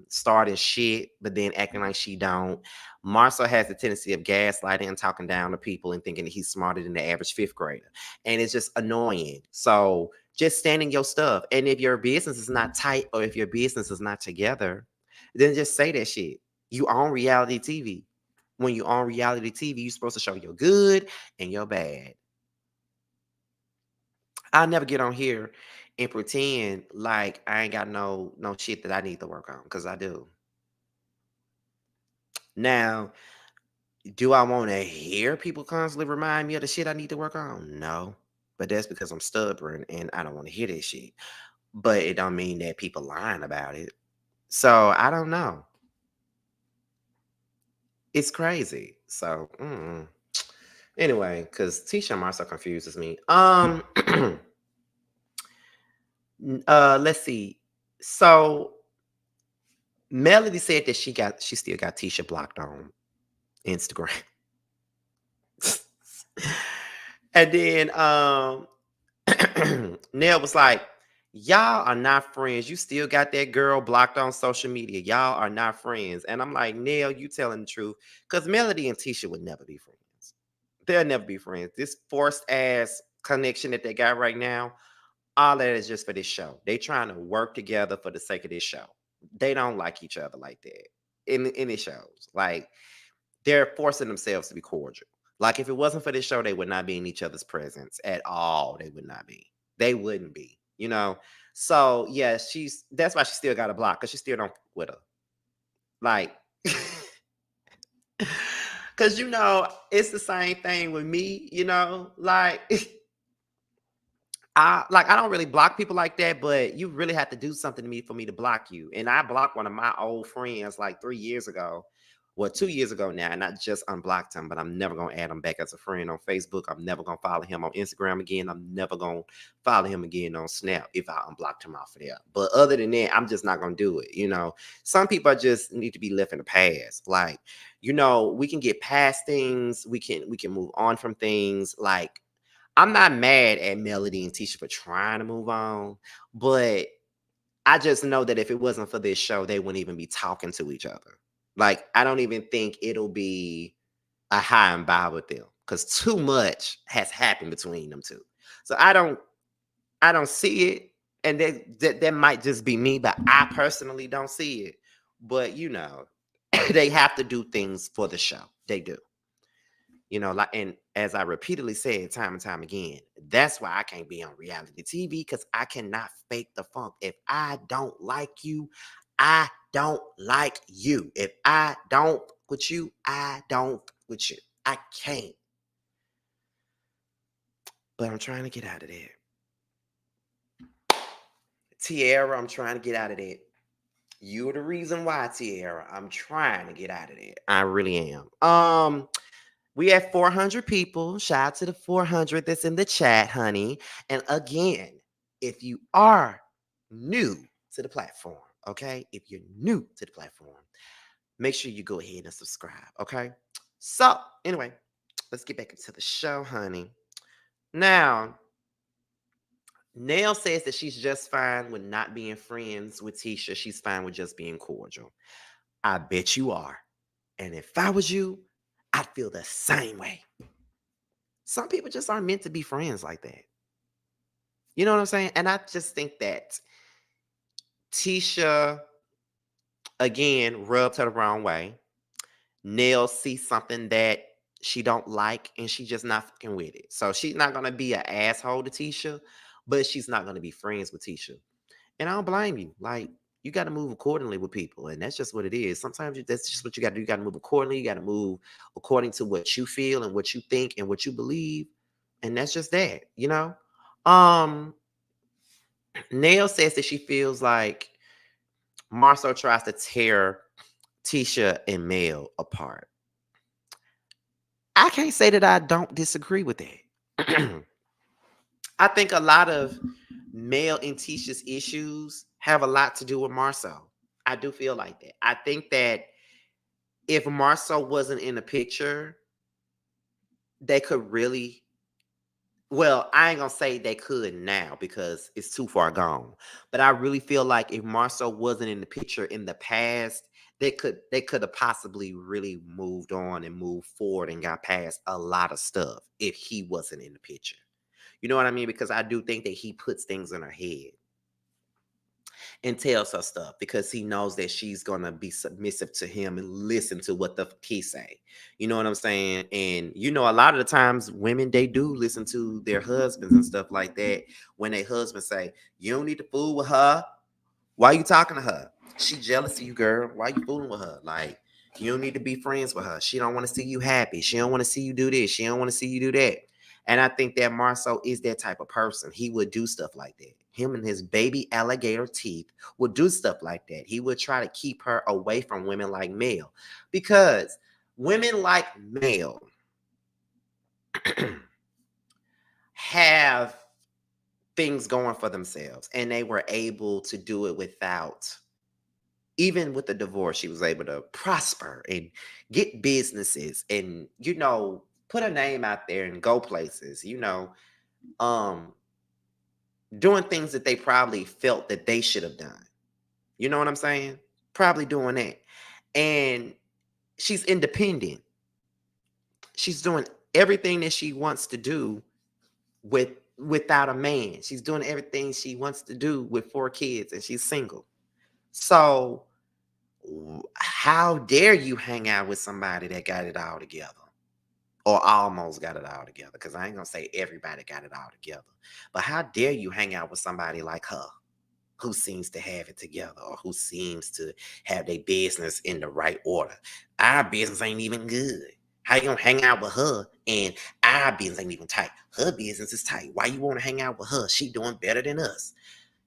starting shit but then acting like she don't. Marcel has the tendency of gaslighting and talking down to people and thinking that he's smarter than the average fifth grader, and it's just annoying. So just standing your stuff, and if your business is not tight or if your business is not together, then just say that shit. You own reality TV. When you on reality TV, you're supposed to show your good and your bad. I'll never get on here and pretend like I ain't got no shit that I need to work on, because I do. Now, do I want to hear people constantly remind me of the shit I need to work on? No. But that's because I'm stubborn and I don't want to hear that shit. But it don't mean that people lying about it. So I don't know. It's crazy. So anyway, because Tisha Marceau confuses me. Let's see. So Melody said that she still got Tisha blocked on Instagram. And then Nell was like, y'all are not friends. You still got that girl blocked on social media. Y'all are not friends. And I'm like, Nell, you telling the truth. Because Melody and Tisha would never be friends. They'll never be friends. This forced ass connection that they got right now, all that is just for this show. They trying to work together for the sake of this show. They don't like each other like that. In the shows. Like, they're forcing themselves to be cordial. Like, if it wasn't for this show, they would not be in each other's presence at all. They would not be. They wouldn't be. So yeah, that's why she still got a block, because she still don't fuck with her. Like, because it's the same thing with me. Like, I don't really block people like that, but you really have to do something to me for me to block you. And I blocked one of my old friends like 3 years ago. Well, 2 years ago now, and I just unblocked him, but I'm never gonna add him back as a friend on Facebook. I'm never gonna follow him on Instagram again. I'm never gonna follow him again on Snap if I unblocked him off of there. But other than that, I'm just not gonna do it. Some people just need to be left in the past. Like, we can get past things, we can move on from things. Like, I'm not mad at Melody and Tisha for trying to move on, but I just know that if it wasn't for this show, they wouldn't even be talking to each other. Like, I don't even think it'll be a high and by with them, because too much has happened between them two. So I don't see it, and that might just be me, but I personally don't see it. But they have to do things for the show. They do. Like, and as I repeatedly said time and time again, that's why I can't be on reality TV, because I cannot fake the funk. If I don't like you, I don't like you. If I don't with you, I don't with you. I can't. But I'm trying to get out of that. Tiara, I'm trying to get out of that. You're the reason why, Tiara. I'm trying to get out of that. I really am. We have 400 people. Shout out to the 400 that's in the chat, honey. And again, if you are new to the platform, okay? If you're new to the platform, make sure you go ahead and subscribe, okay? So, anyway, let's get back into the show, honey. Now, Nell says that she's just fine with not being friends with Tisha. She's fine with just being cordial. I bet you are. And if I was you, I'd feel the same way. Some people just aren't meant to be friends like that. You know what I'm saying? And I just think that Tisha, again, rubbed her the wrong way. Nell sees something that she don't like and she just not fucking with it. So she's not going to be an asshole to Tisha, but she's not going to be friends with Tisha. And I don't blame you. Like, you got to move accordingly with people. And that's just what it is. Sometimes that's just what you got to do. You got to move accordingly. You got to move according to what you feel and what you think and what you believe. And that's just that, you know? Um, Nail says that she feels like Marcel tries to tear Tisha and Mel apart. I can't say that I don't disagree with that. I think a lot of Mel and Tisha's issues have a lot to do with Marcel. I do feel like that. I think that if Marcel wasn't in the picture, they could really, well, I ain't gonna say they could now because it's too far gone. But I really feel like if Marcel wasn't in the picture in the past, they could have possibly really moved on and moved forward and got past a lot of stuff if he wasn't in the picture. You know what I mean? Because I do think that he puts things in her head and tells her stuff because he knows that she's gonna be submissive to him and listen to what the fuck he say. You know what I'm saying? And you know, a lot of the times women they do listen to their husbands and stuff like that. When their husband say, "You don't need to fool with her. Why you talking to her? She jealous of you, girl. Why you fooling with her? Like, you don't need to be friends with her. She don't want to see you happy. She don't want to see you do this. She don't want to see you do that." And I think that Marcel is that type of person. He would do stuff like that. Him and his baby alligator teeth would do stuff like that. He would try to keep her away from women like Mel. Because women like Mel have things going for themselves. And they were able to do it without, even with the divorce, she was able to prosper and get businesses and, you know, put a name out there and go places, you know, um, doing things that they probably felt that they should have done. You know what I'm saying? Probably doing that. And she's independent. She's doing everything that she wants to do without a man. She's doing everything she wants to do with 4 kids and she's single. So how dare you hang out with somebody that got it all together or almost got it all together? Because I ain't gonna say everybody got it all together, but how dare you hang out with somebody like her who seems to have it together or who seems to have their business in the right order? Our business ain't even good. How you gonna hang out with her and our business ain't even tight? Her business is tight. Why you want to hang out with her? She doing better than us,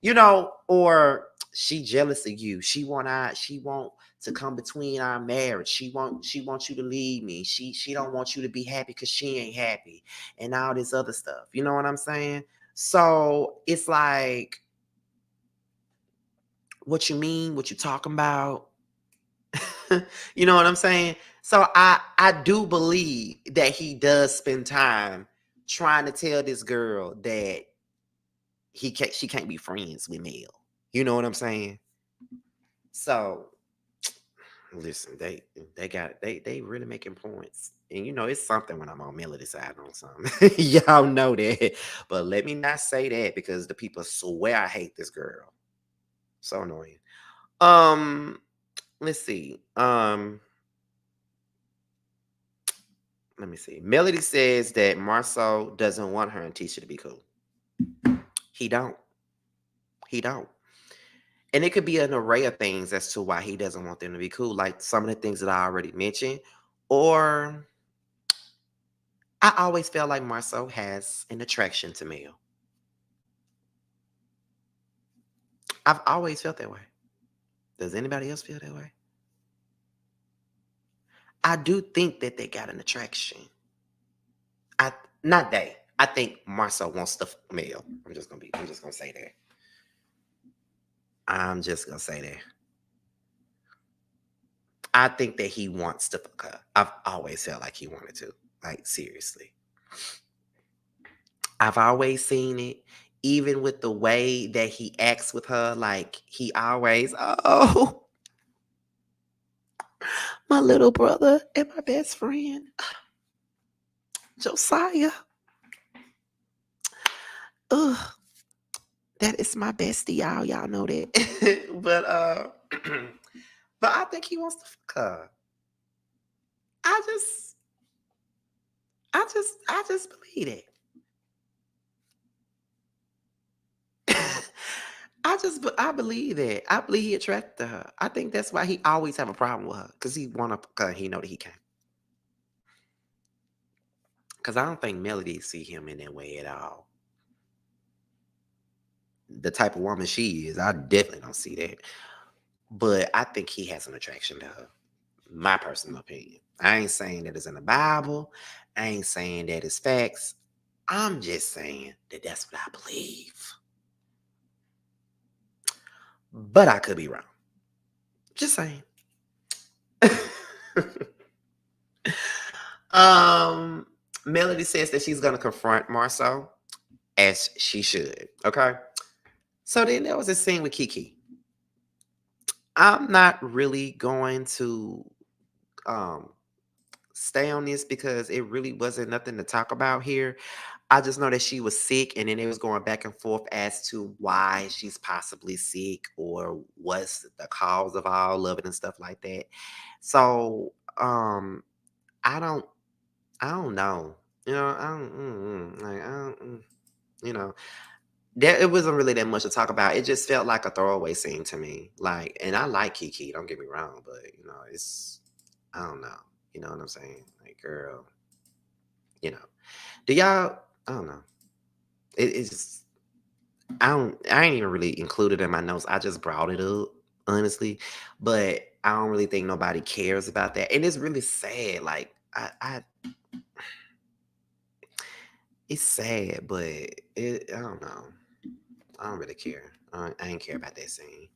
you know, or she jealous of you. She want to come between our marriage. She wants you to leave me. She don't want you to be happy because she ain't happy and all this other stuff. You know what I'm saying? So it's like, what you mean? What you talking about? You know what I'm saying? So I do believe that he does spend time trying to tell this girl that she can't be friends with Mel. You know what I'm saying? So listen, they really making points. And you know, it's something when I'm on Melody side on something. Y'all know that. But let me not say that because the people swear I hate this girl. So annoying. Um, let's see. Let me see. Melody says that Marceau doesn't want her and Tisha to be cool. He don't. He don't. And it could be an array of things as to why he doesn't want them to be cool, like some of the things that I already mentioned, or I always felt like Marceau has an attraction to Mel. I've always felt that way. Does anybody else feel that way? I do think that they got an attraction. I not they. I think Marceau wants to Mel. I'm just gonna say that. I'm just gonna say that. I think that he wants to fuck her. I've always felt like he wanted to. Like, seriously. I've always seen it. Even with the way that he acts with her, like he always, oh, my little brother and my best friend, Josiah. Ugh, that is my bestie, y'all. Y'all know that. But I think he wants to fuck her. I just I just believe it. I believe that. I believe he attracted to her. I think that's why he always have a problem with her. Cause he wanna cause he know that he can't. Cause I don't think Melody see him in that way at all. The type of woman she is, I definitely don't see that. But I think he has an attraction to her. My personal opinion. I ain't saying that it's in the Bible. I ain't saying that it's facts. I'm just saying that that's what I believe. But I could be wrong. Just saying. um, Melody says that she's gonna confront Marceau, as she should. Okay. So then there was a scene with Kiki. I'm not really going to um stay on this because it really wasn't nothing to talk about here. I just know that she was sick, and then it was going back and forth as to why she's possibly sick or what's the cause of all of it and stuff like that. So I don't I don't know. I don't, like, you know, there it wasn't really that much to talk about. It just felt like a throwaway scene to me. Like, and I like Kiki, don't get me wrong, but it's I don't know. You know what I'm saying? Like, girl, you know. Do y'all I don't know. It's just I ain't even really included in my notes. I just brought it up, honestly. But I don't really think nobody cares about that. And it's really sad. Like I it's sad, but I don't know. I don't really care. I ain't care about that scene.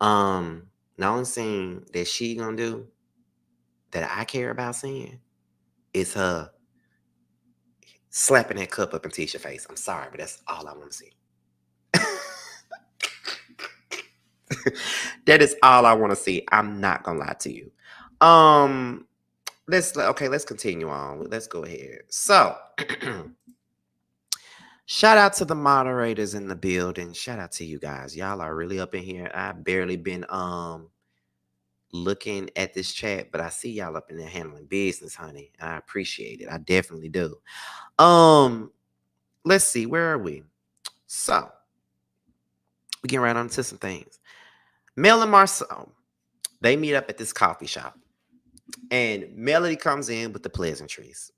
The only scene that she gonna do that I care about seeing is her slapping that cup up in Tisha's face. I'm sorry, but that's all I want to see. That is all I want to see. I'm not gonna lie to you. Um, let's continue on. Let's go ahead. So, shout out to the moderators in the building. Shout out to you guys. Y'all are really up in here. I've barely been looking at this chat, but I see y'all up in there handling business, honey. And I appreciate it. I definitely do. Let's see, where are we? So we get right on to some things. Mel and Marceau, they meet up at this coffee shop. And Melody comes in with the pleasantries.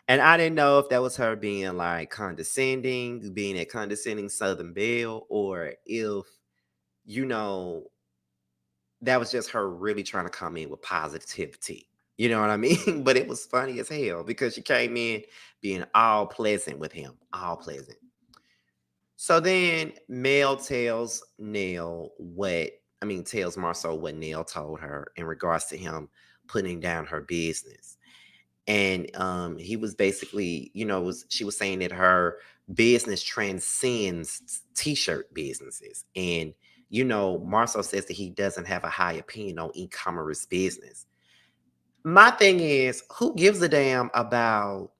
And I didn't know if that was her being like condescending, being a condescending Southern belle, or if, you know, that was just her really trying to come in with positivity. You know what I mean? But it was funny as hell because she came in being all pleasant with him, all pleasant. So then Mel tells tells Marceau what Nell told her in regards to him putting down her business. And he was basically, she was saying that her business transcends t-shirt businesses. And, Marceau says that he doesn't have a high opinion on e-commerce business. My thing is, who gives a damn about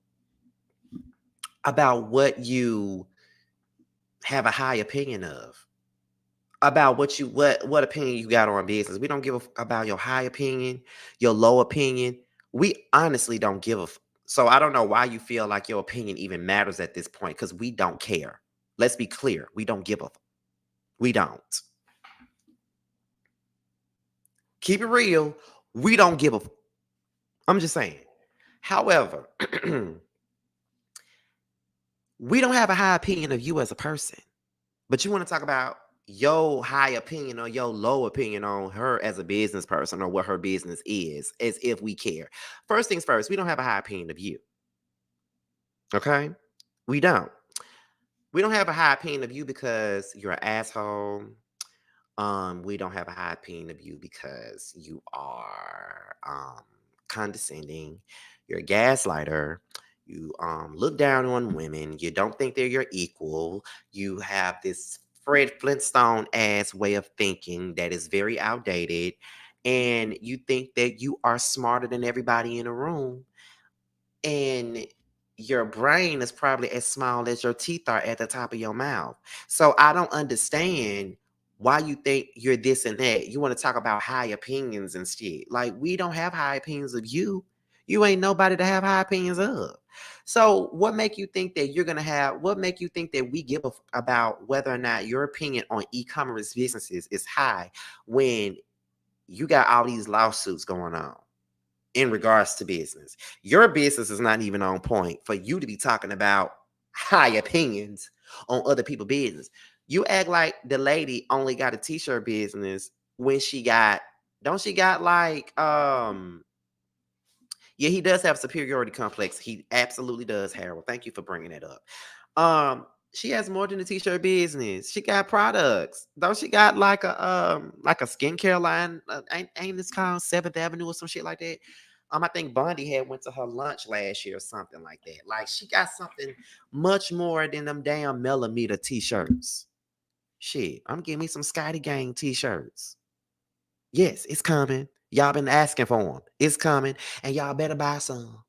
what you have a high opinion of? About what opinion you got on business. We don't give about your high opinion, your low opinion. We honestly don't give a so I don't know why you feel like your opinion even matters at this point, because we don't care. Let's be clear. We don't give a we don't. Keep it real. We don't give a I'm just saying. However, we don't have a high opinion of you as a person, but you want to talk about your high opinion or your low opinion on her as a business person or what her business is, as if we care. First things first, we don't have a high opinion of you. Okay? We don't. We don't have a high opinion of you because you're an asshole. We don't have a high opinion of you because you are condescending. You're a gaslighter. You look down on women. You don't think they're your equal. You have this Fred Flintstone ass way of thinking that is very outdated. And you think that you are smarter than everybody in the room. And your brain is probably as small as your teeth are at the top of your mouth. So I don't understand why you think you're this and that. You want to talk about high opinions and shit. Like, we don't have high opinions of you. You ain't nobody to have high opinions of. So what make you think that you're gonna have? What make you think that we give about whether or not your opinion on e-commerce businesses is high when you got all these lawsuits going on in regards to business? Your business is not even on point for you to be talking about high opinions on other people's business. You act like the lady only got a t-shirt business when she got, don't she got like yeah, he does have superiority complex. He absolutely does, Harold. Thank you for bringing it up. She has more than a t-shirt business. She got products. Don't she got like a skincare line? Ain't this called Seventh Avenue or some shit like that? I think Bondi had went to her lunch last year or something like that. Like, she got something much more than them damn millimeter t-shirts. Shit, I'm getting me some Scotty Gang t-shirts. Yes, it's coming. Y'all been asking for them. It's coming, and y'all better buy some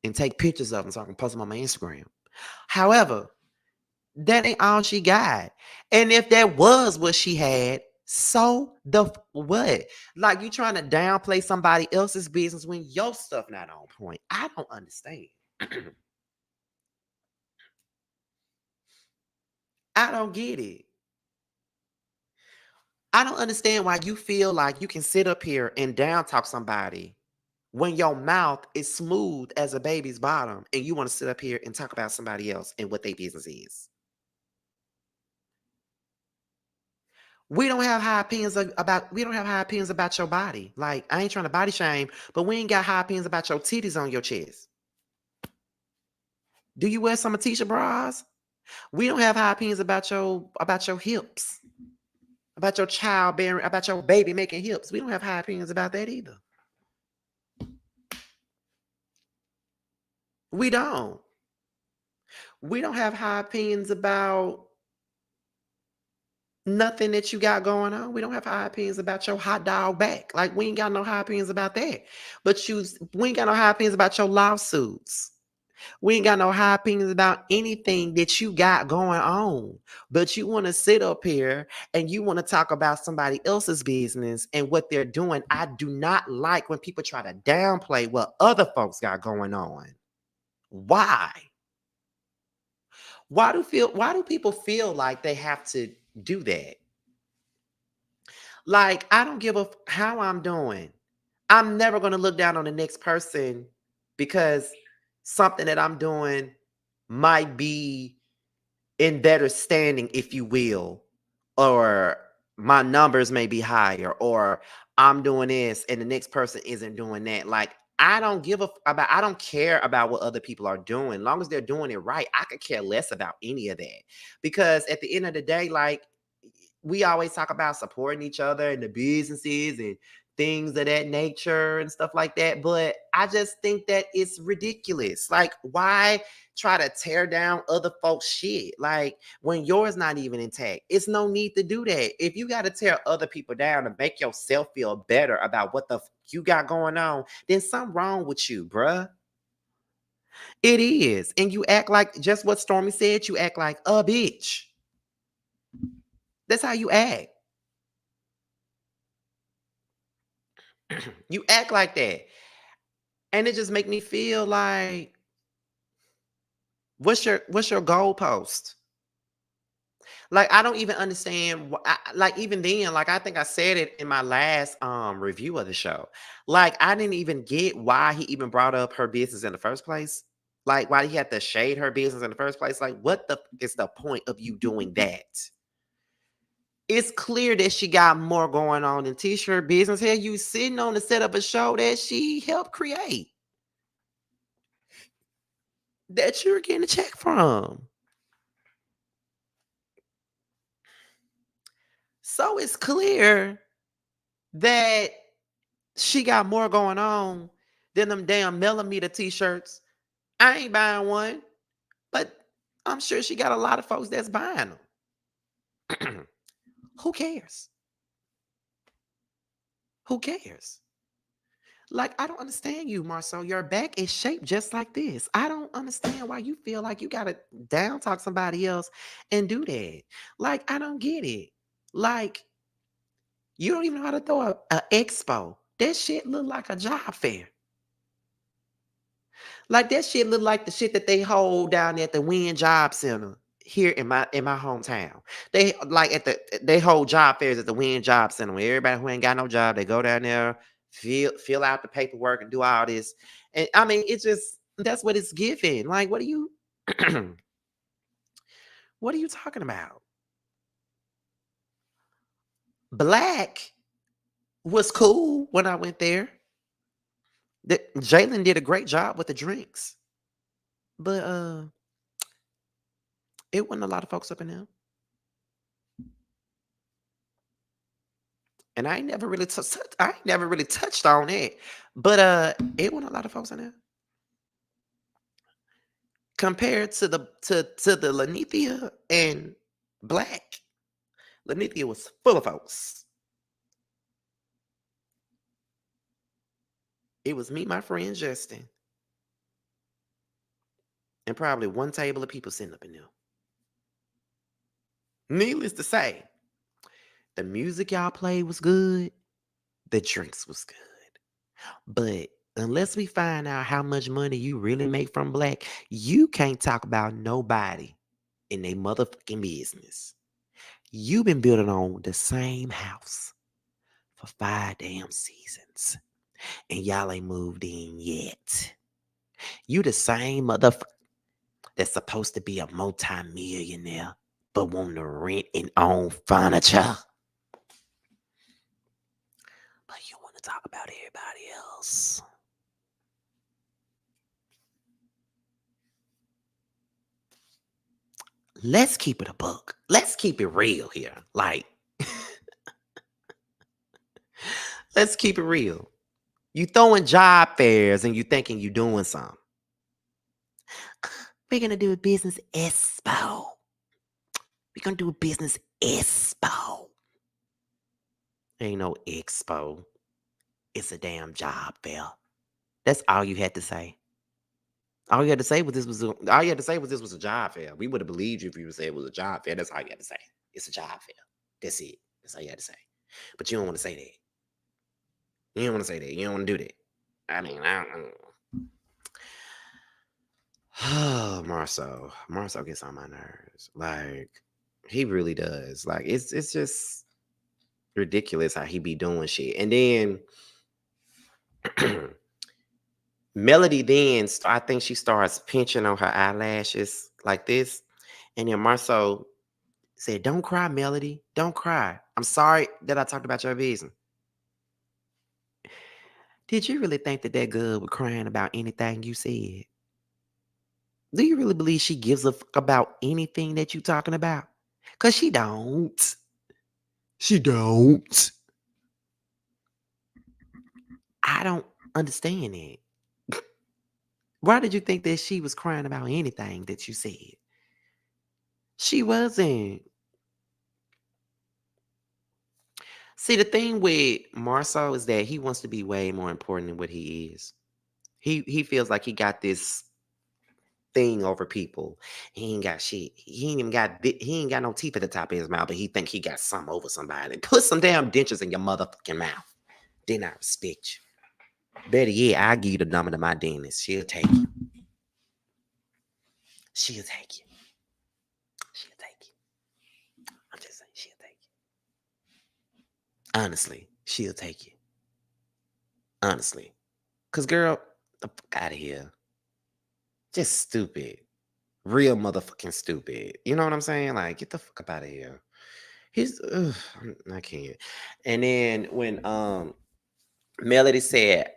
and take pictures of them so I can post them on my Instagram. However, that ain't all she got. And if that was what she had, so the what? Like, you trying to downplay somebody else's business when your stuff not on point. I don't understand. I don't get it. I don't understand why you feel like you can sit up here and down talk somebody when your mouth is smooth as a baby's bottom and you want to sit up here and talk about somebody else and what their business is. We don't have high opinions about your body. Like, I ain't trying to body shame, but we ain't got high opinions about your titties on your chest. Do you wear some Atisha bras? We don't have high opinions about your hips, about your childbearing, about your baby making hips. We don't have high opinions about that either. We don't. We don't have high opinions about nothing that you got going on. We don't have high opinions about your hot dog back. Like, we ain't got no high opinions about that. But we ain't got no high opinions about your lawsuits. We ain't got no high opinions about anything that you got going on. But you want to sit up here and you want to talk about somebody else's business and what they're doing. I do not like when people try to downplay what other folks got going on. Why? Why do people feel like they have to do that? Like, I don't give a how I'm doing. I'm never going to look down on the next person because something that I'm doing might be in better standing, if you will, or my numbers may be higher, or I'm doing this and the next person isn't doing that. Like, I don't care about what other people are doing. As long as they're doing it right, I could care less about any of that. Because at the end of the day, like, we always talk about supporting each other and the businesses and things of that nature and stuff like that. But I just think that it's ridiculous. Like, why try to tear down other folks' shit? Like, when yours not even intact, it's no need to do that. If you got to tear other people down to make yourself feel better about what the you got going on, then something wrong with you, bruh. It is. And you act like just what Stormy said, you act like a bitch. That's how you act. You act like that. And it just make me feel like, what's your goalpost? Like, I don't even understand like, even then, like, I think I said it in my last review of the show. Like, I didn't even get why he even brought up her business in the first place. Like, why he had to shade her business in the first place. Like, what the is the point of you doing that? It's clear that she got more going on than t-shirt business. Hell, you sitting on the set of a show that she helped create, that you're getting a check from. So it's clear that she got more going on than them damn millimeter t-shirts. I ain't buying one, but I'm sure she got a lot of folks that's buying them. Who cares? Who cares? Like, I don't understand you, Marcel. Your back is shaped just like this. I don't understand why you feel like you gotta down talk somebody else and do that. Like, I don't get it. Like, you don't even know how to throw a expo. That shit look like a job fair. Like, that shit look like the shit that they hold down at the Win Job Center here in my hometown. They like they hold job fairs at the Win Job Center where everybody who ain't got no job, they go down there, fill out the paperwork and do all this. And I mean, it's just that's what it's giving. Like, what are you what are you talking about? Black was cool when I went there. Jalen did a great job with the drinks, but it wasn't a lot of folks up in there. And I ain't never really touched on it. But it wasn't a lot of folks in there. Compared to the Lanithia and Black. Lanithia was full of folks. It was me, my friend Justin, and probably one table of people sitting up in there. Needless to say, the music y'all played was good. The drinks was good. But unless we find out how much money you really make from Black, you can't talk about nobody in their motherfucking business. You've been building on the same house for 5 damn seasons, and y'all ain't moved in yet. You the same motherfucker that's supposed to be a multi-millionaire, but want to rent and own furniture. But you want to talk about everybody else. Let's keep it a buck. Let's keep it real here. Like, let's keep it real. You throwing job fairs and you thinking you doing something. We're gonna do a business expo. We're gonna do a business expo. Ain't no expo. It's a damn job fair. That's all you had to say. All you had to say was this was a job fair. We would have believed you if you would say it was a job fair. That's all you had to say. It's a job fair. That's it. That's all you had to say. But you don't want to say that. You don't want to say that. You don't want to do that. I mean, I don't know. Oh, Marcel gets on my nerves. Like, he really does. Like, it's just ridiculous how he be doing shit. And then Melody then, I think she starts pinching on her eyelashes like this. And then Marcel said, "Don't cry, Melody. Don't cry. I'm sorry that I talked about your business." Did you really think that girl was crying about anything you said? Do you really believe she gives a fuck about anything that you talking about? Because she don't. She don't. I don't understand it. Why did you think that she was crying about anything that you said? She wasn't. See, the thing with Marcel is that he wants to be way more important than what he is. He feels like he got this thing over people. He ain't got shit. He ain't got no teeth at the top of his mouth, but he think he got something over somebody. Put some damn dentures in your motherfucking mouth. Then I respect you. Better yet, I give you the number to my dentist. She'll take you. She'll take you. She'll take you. Honestly, she'll take you. Honestly. Cause girl, the fuck out of here. Just stupid. Real motherfucking stupid. You know what I'm saying? Like, get the fuck up out of here. He's I can't. And then when Melody said,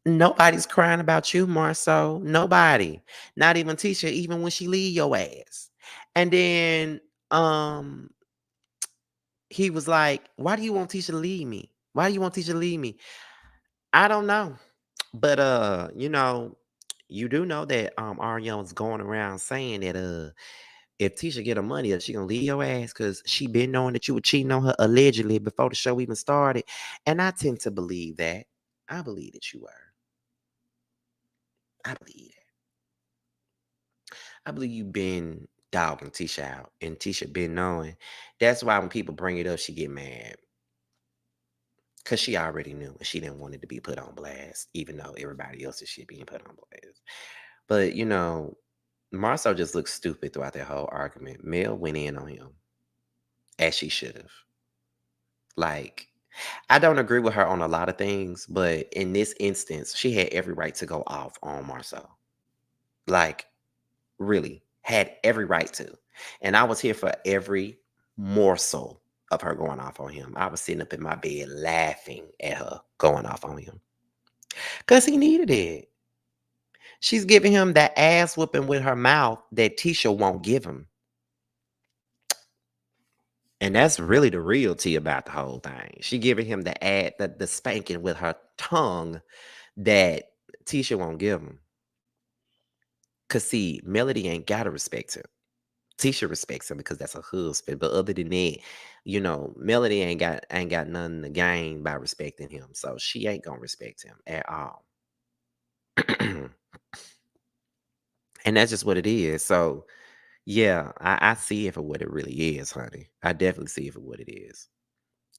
nobody's crying about you, Marceau. Nobody. Not even Tisha, even when she leave your ass. And then um he was like, why do you want Tisha to leave me? Why do you want Tisha to leave me? I don't know. But you do know that Arion's going around saying that if Tisha get her money, that she gonna leave your ass because she been knowing that you were cheating on her allegedly before the show even started. And I tend to believe that. I believe that you were. I believe that. I believe you been dogging Tisha out and Tisha been knowing. That's why when people bring it up, she get mad. Cause she already knew and she didn't want it to be put on blast, even though everybody else's shit being put on blast. But Marcel just looked stupid throughout that whole argument. Mel went in on him as she should have. Like, I don't agree with her on a lot of things, but in this instance, she had every right to go off on Marcel. Like, really, had every right to. And I was here for every morsel of her going off on him. I was sitting up in my bed laughing at her going off on him because he needed it. She's giving him that ass whooping with her mouth that Tisha won't give him. And that's really the real tea about the whole thing. She giving him the spanking with her tongue that Tisha won't give him. Cause see, Melody ain't gotta respect him. Tisha respects him because that's her husband. But other than that, Melody ain't got nothing to gain by respecting him. So she ain't gonna respect him at all. And that's just what it is. So yeah, I see it for what it really is, honey. I definitely see it for what it is.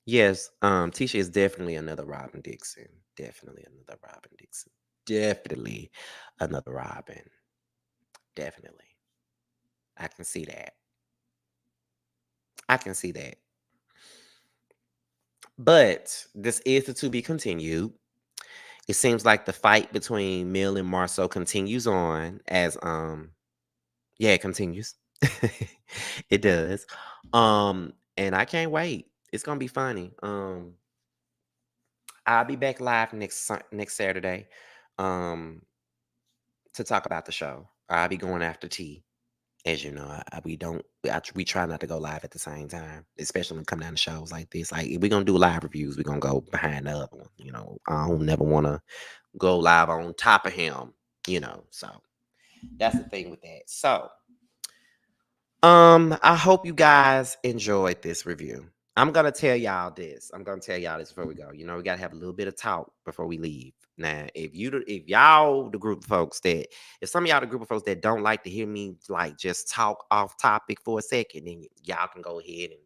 Yes, Tisha is definitely another Robin Dixon. Definitely another Robin Dixon. Definitely another Robin. Definitely. I can see that. I can see that. But this is to be continued. It seems like the fight between Mill and Marceau continues on as yeah, it continues. It does. And I can't wait. It's gonna be funny. I'll be back live next Saturday to talk about the show. I'll be going after T. As you know, we try not to go live at the same time, especially when it come down to shows like this. Like if we're gonna do live reviews, we're gonna go behind the other one. I don't never want to go live on top of him. So that's the thing with that. So I hope you guys enjoyed this review. I'm gonna tell y'all this. I'm gonna tell y'all this before we go. We gotta have a little bit of talk before we leave. Now, if y'all the group of folks that if some of y'all the group of folks that don't like to hear me like just talk off topic for a second, then y'all can go ahead and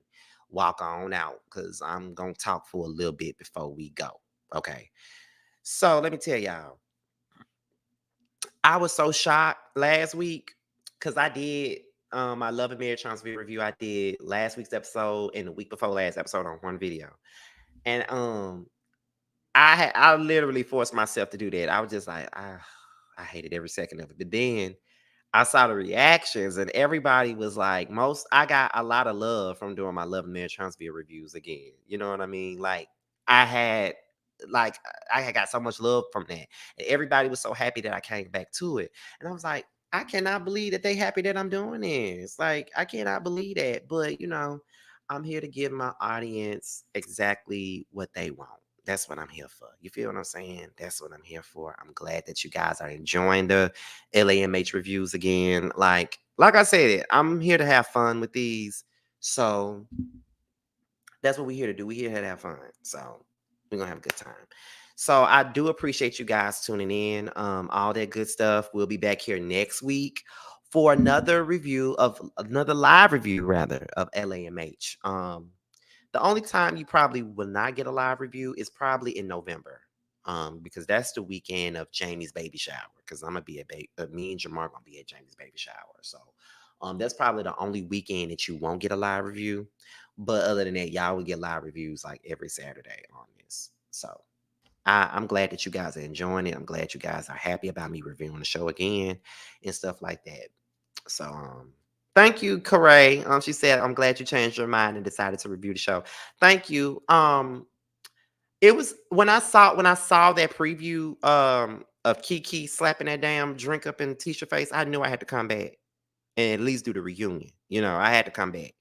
walk on out because I'm gonna talk for a little bit before we go. Okay. So let me tell y'all. I was so shocked last week because I did my Love and Marriage Huntsville review. I did last week's episode and the week before last episode on one video. And I literally forced myself to do that. I was just like, I hated every second of it. But then I saw the reactions and everybody was like, I got a lot of love from doing my Love and Marriage Huntsville reviews again. You know what I mean? I had like I had got so much love from that. And everybody was so happy that I came back to it. And I was like, I cannot believe that they happy that I'm doing this. Like, I cannot believe that. But I'm here to give my audience exactly what they want. That's what I'm here for. You feel what I'm saying? That's what I'm here for. I'm glad that you guys are enjoying the LAMH reviews again. Like I said, I'm here to have fun with these. So that's what we're here to do. We're here to have fun. So we're gonna have a good time. So I do appreciate you guys tuning in. All that good stuff. We'll be back here next week for another live review rather of LAMH. The only time you probably will not get a live review is probably in November. Because that's the weekend of Jamie's baby shower. Because I'm gonna be me and Jamar gonna be at Jamie's baby shower. So that's probably the only weekend that you won't get a live review. But other than that, y'all will get live reviews like every Saturday on this. So I'm glad that you guys are enjoying it. I'm glad you guys are happy about me reviewing the show again and stuff like that. So thank you, Corey. She said, I'm glad you changed your mind and decided to review the show. Thank you. It was when I saw that preview of Kiki slapping that damn drink up in Tisha face, I knew I had to come back and at least do the reunion. You know, I had to come back.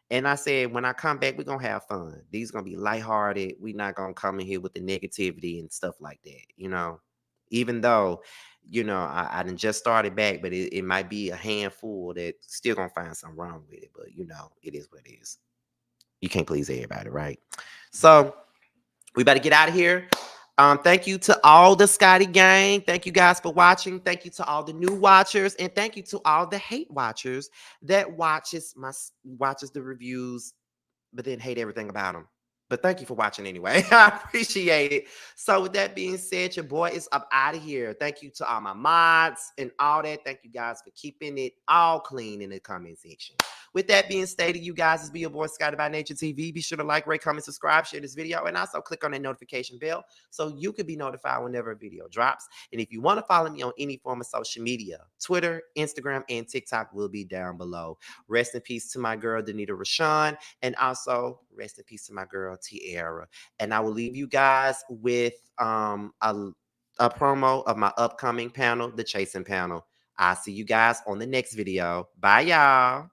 And I said, when I come back, we're gonna have fun. These gonna be lighthearted. We're not gonna come in here with the negativity and stuff like that, you know. Even though, you know, I done just started back, but it might be a handful that still gonna find something wrong with it. But you know, it is what it is. You can't please everybody, right? So we better get out of here. Thank you to all the Scotty gang. Thank you guys for watching. Thank you to all the new watchers, and thank you to all the hate watchers that watches the reviews, but then hate everything about them. But thank you for watching anyway. I appreciate it. So with that being said, your boy is up out of here. Thank you to all my mods and all that. Thank you guys for keeping it all clean in the comment section. With that being stated, you guys, it's be your boy Scotty by Nature TV. Be sure to like, rate, comment, subscribe, share this video, and also click on that notification bell so you can be notified whenever a video drops. And if you want to follow me on any form of social media, Twitter, Instagram, and TikTok will be down below. Rest in peace to my girl, Danita Rashawn, and also rest in peace to my girl, Tiara. And I will leave you guys with a promo of my upcoming panel, the Chasing panel. I'll see you guys on the next video. Bye, y'all.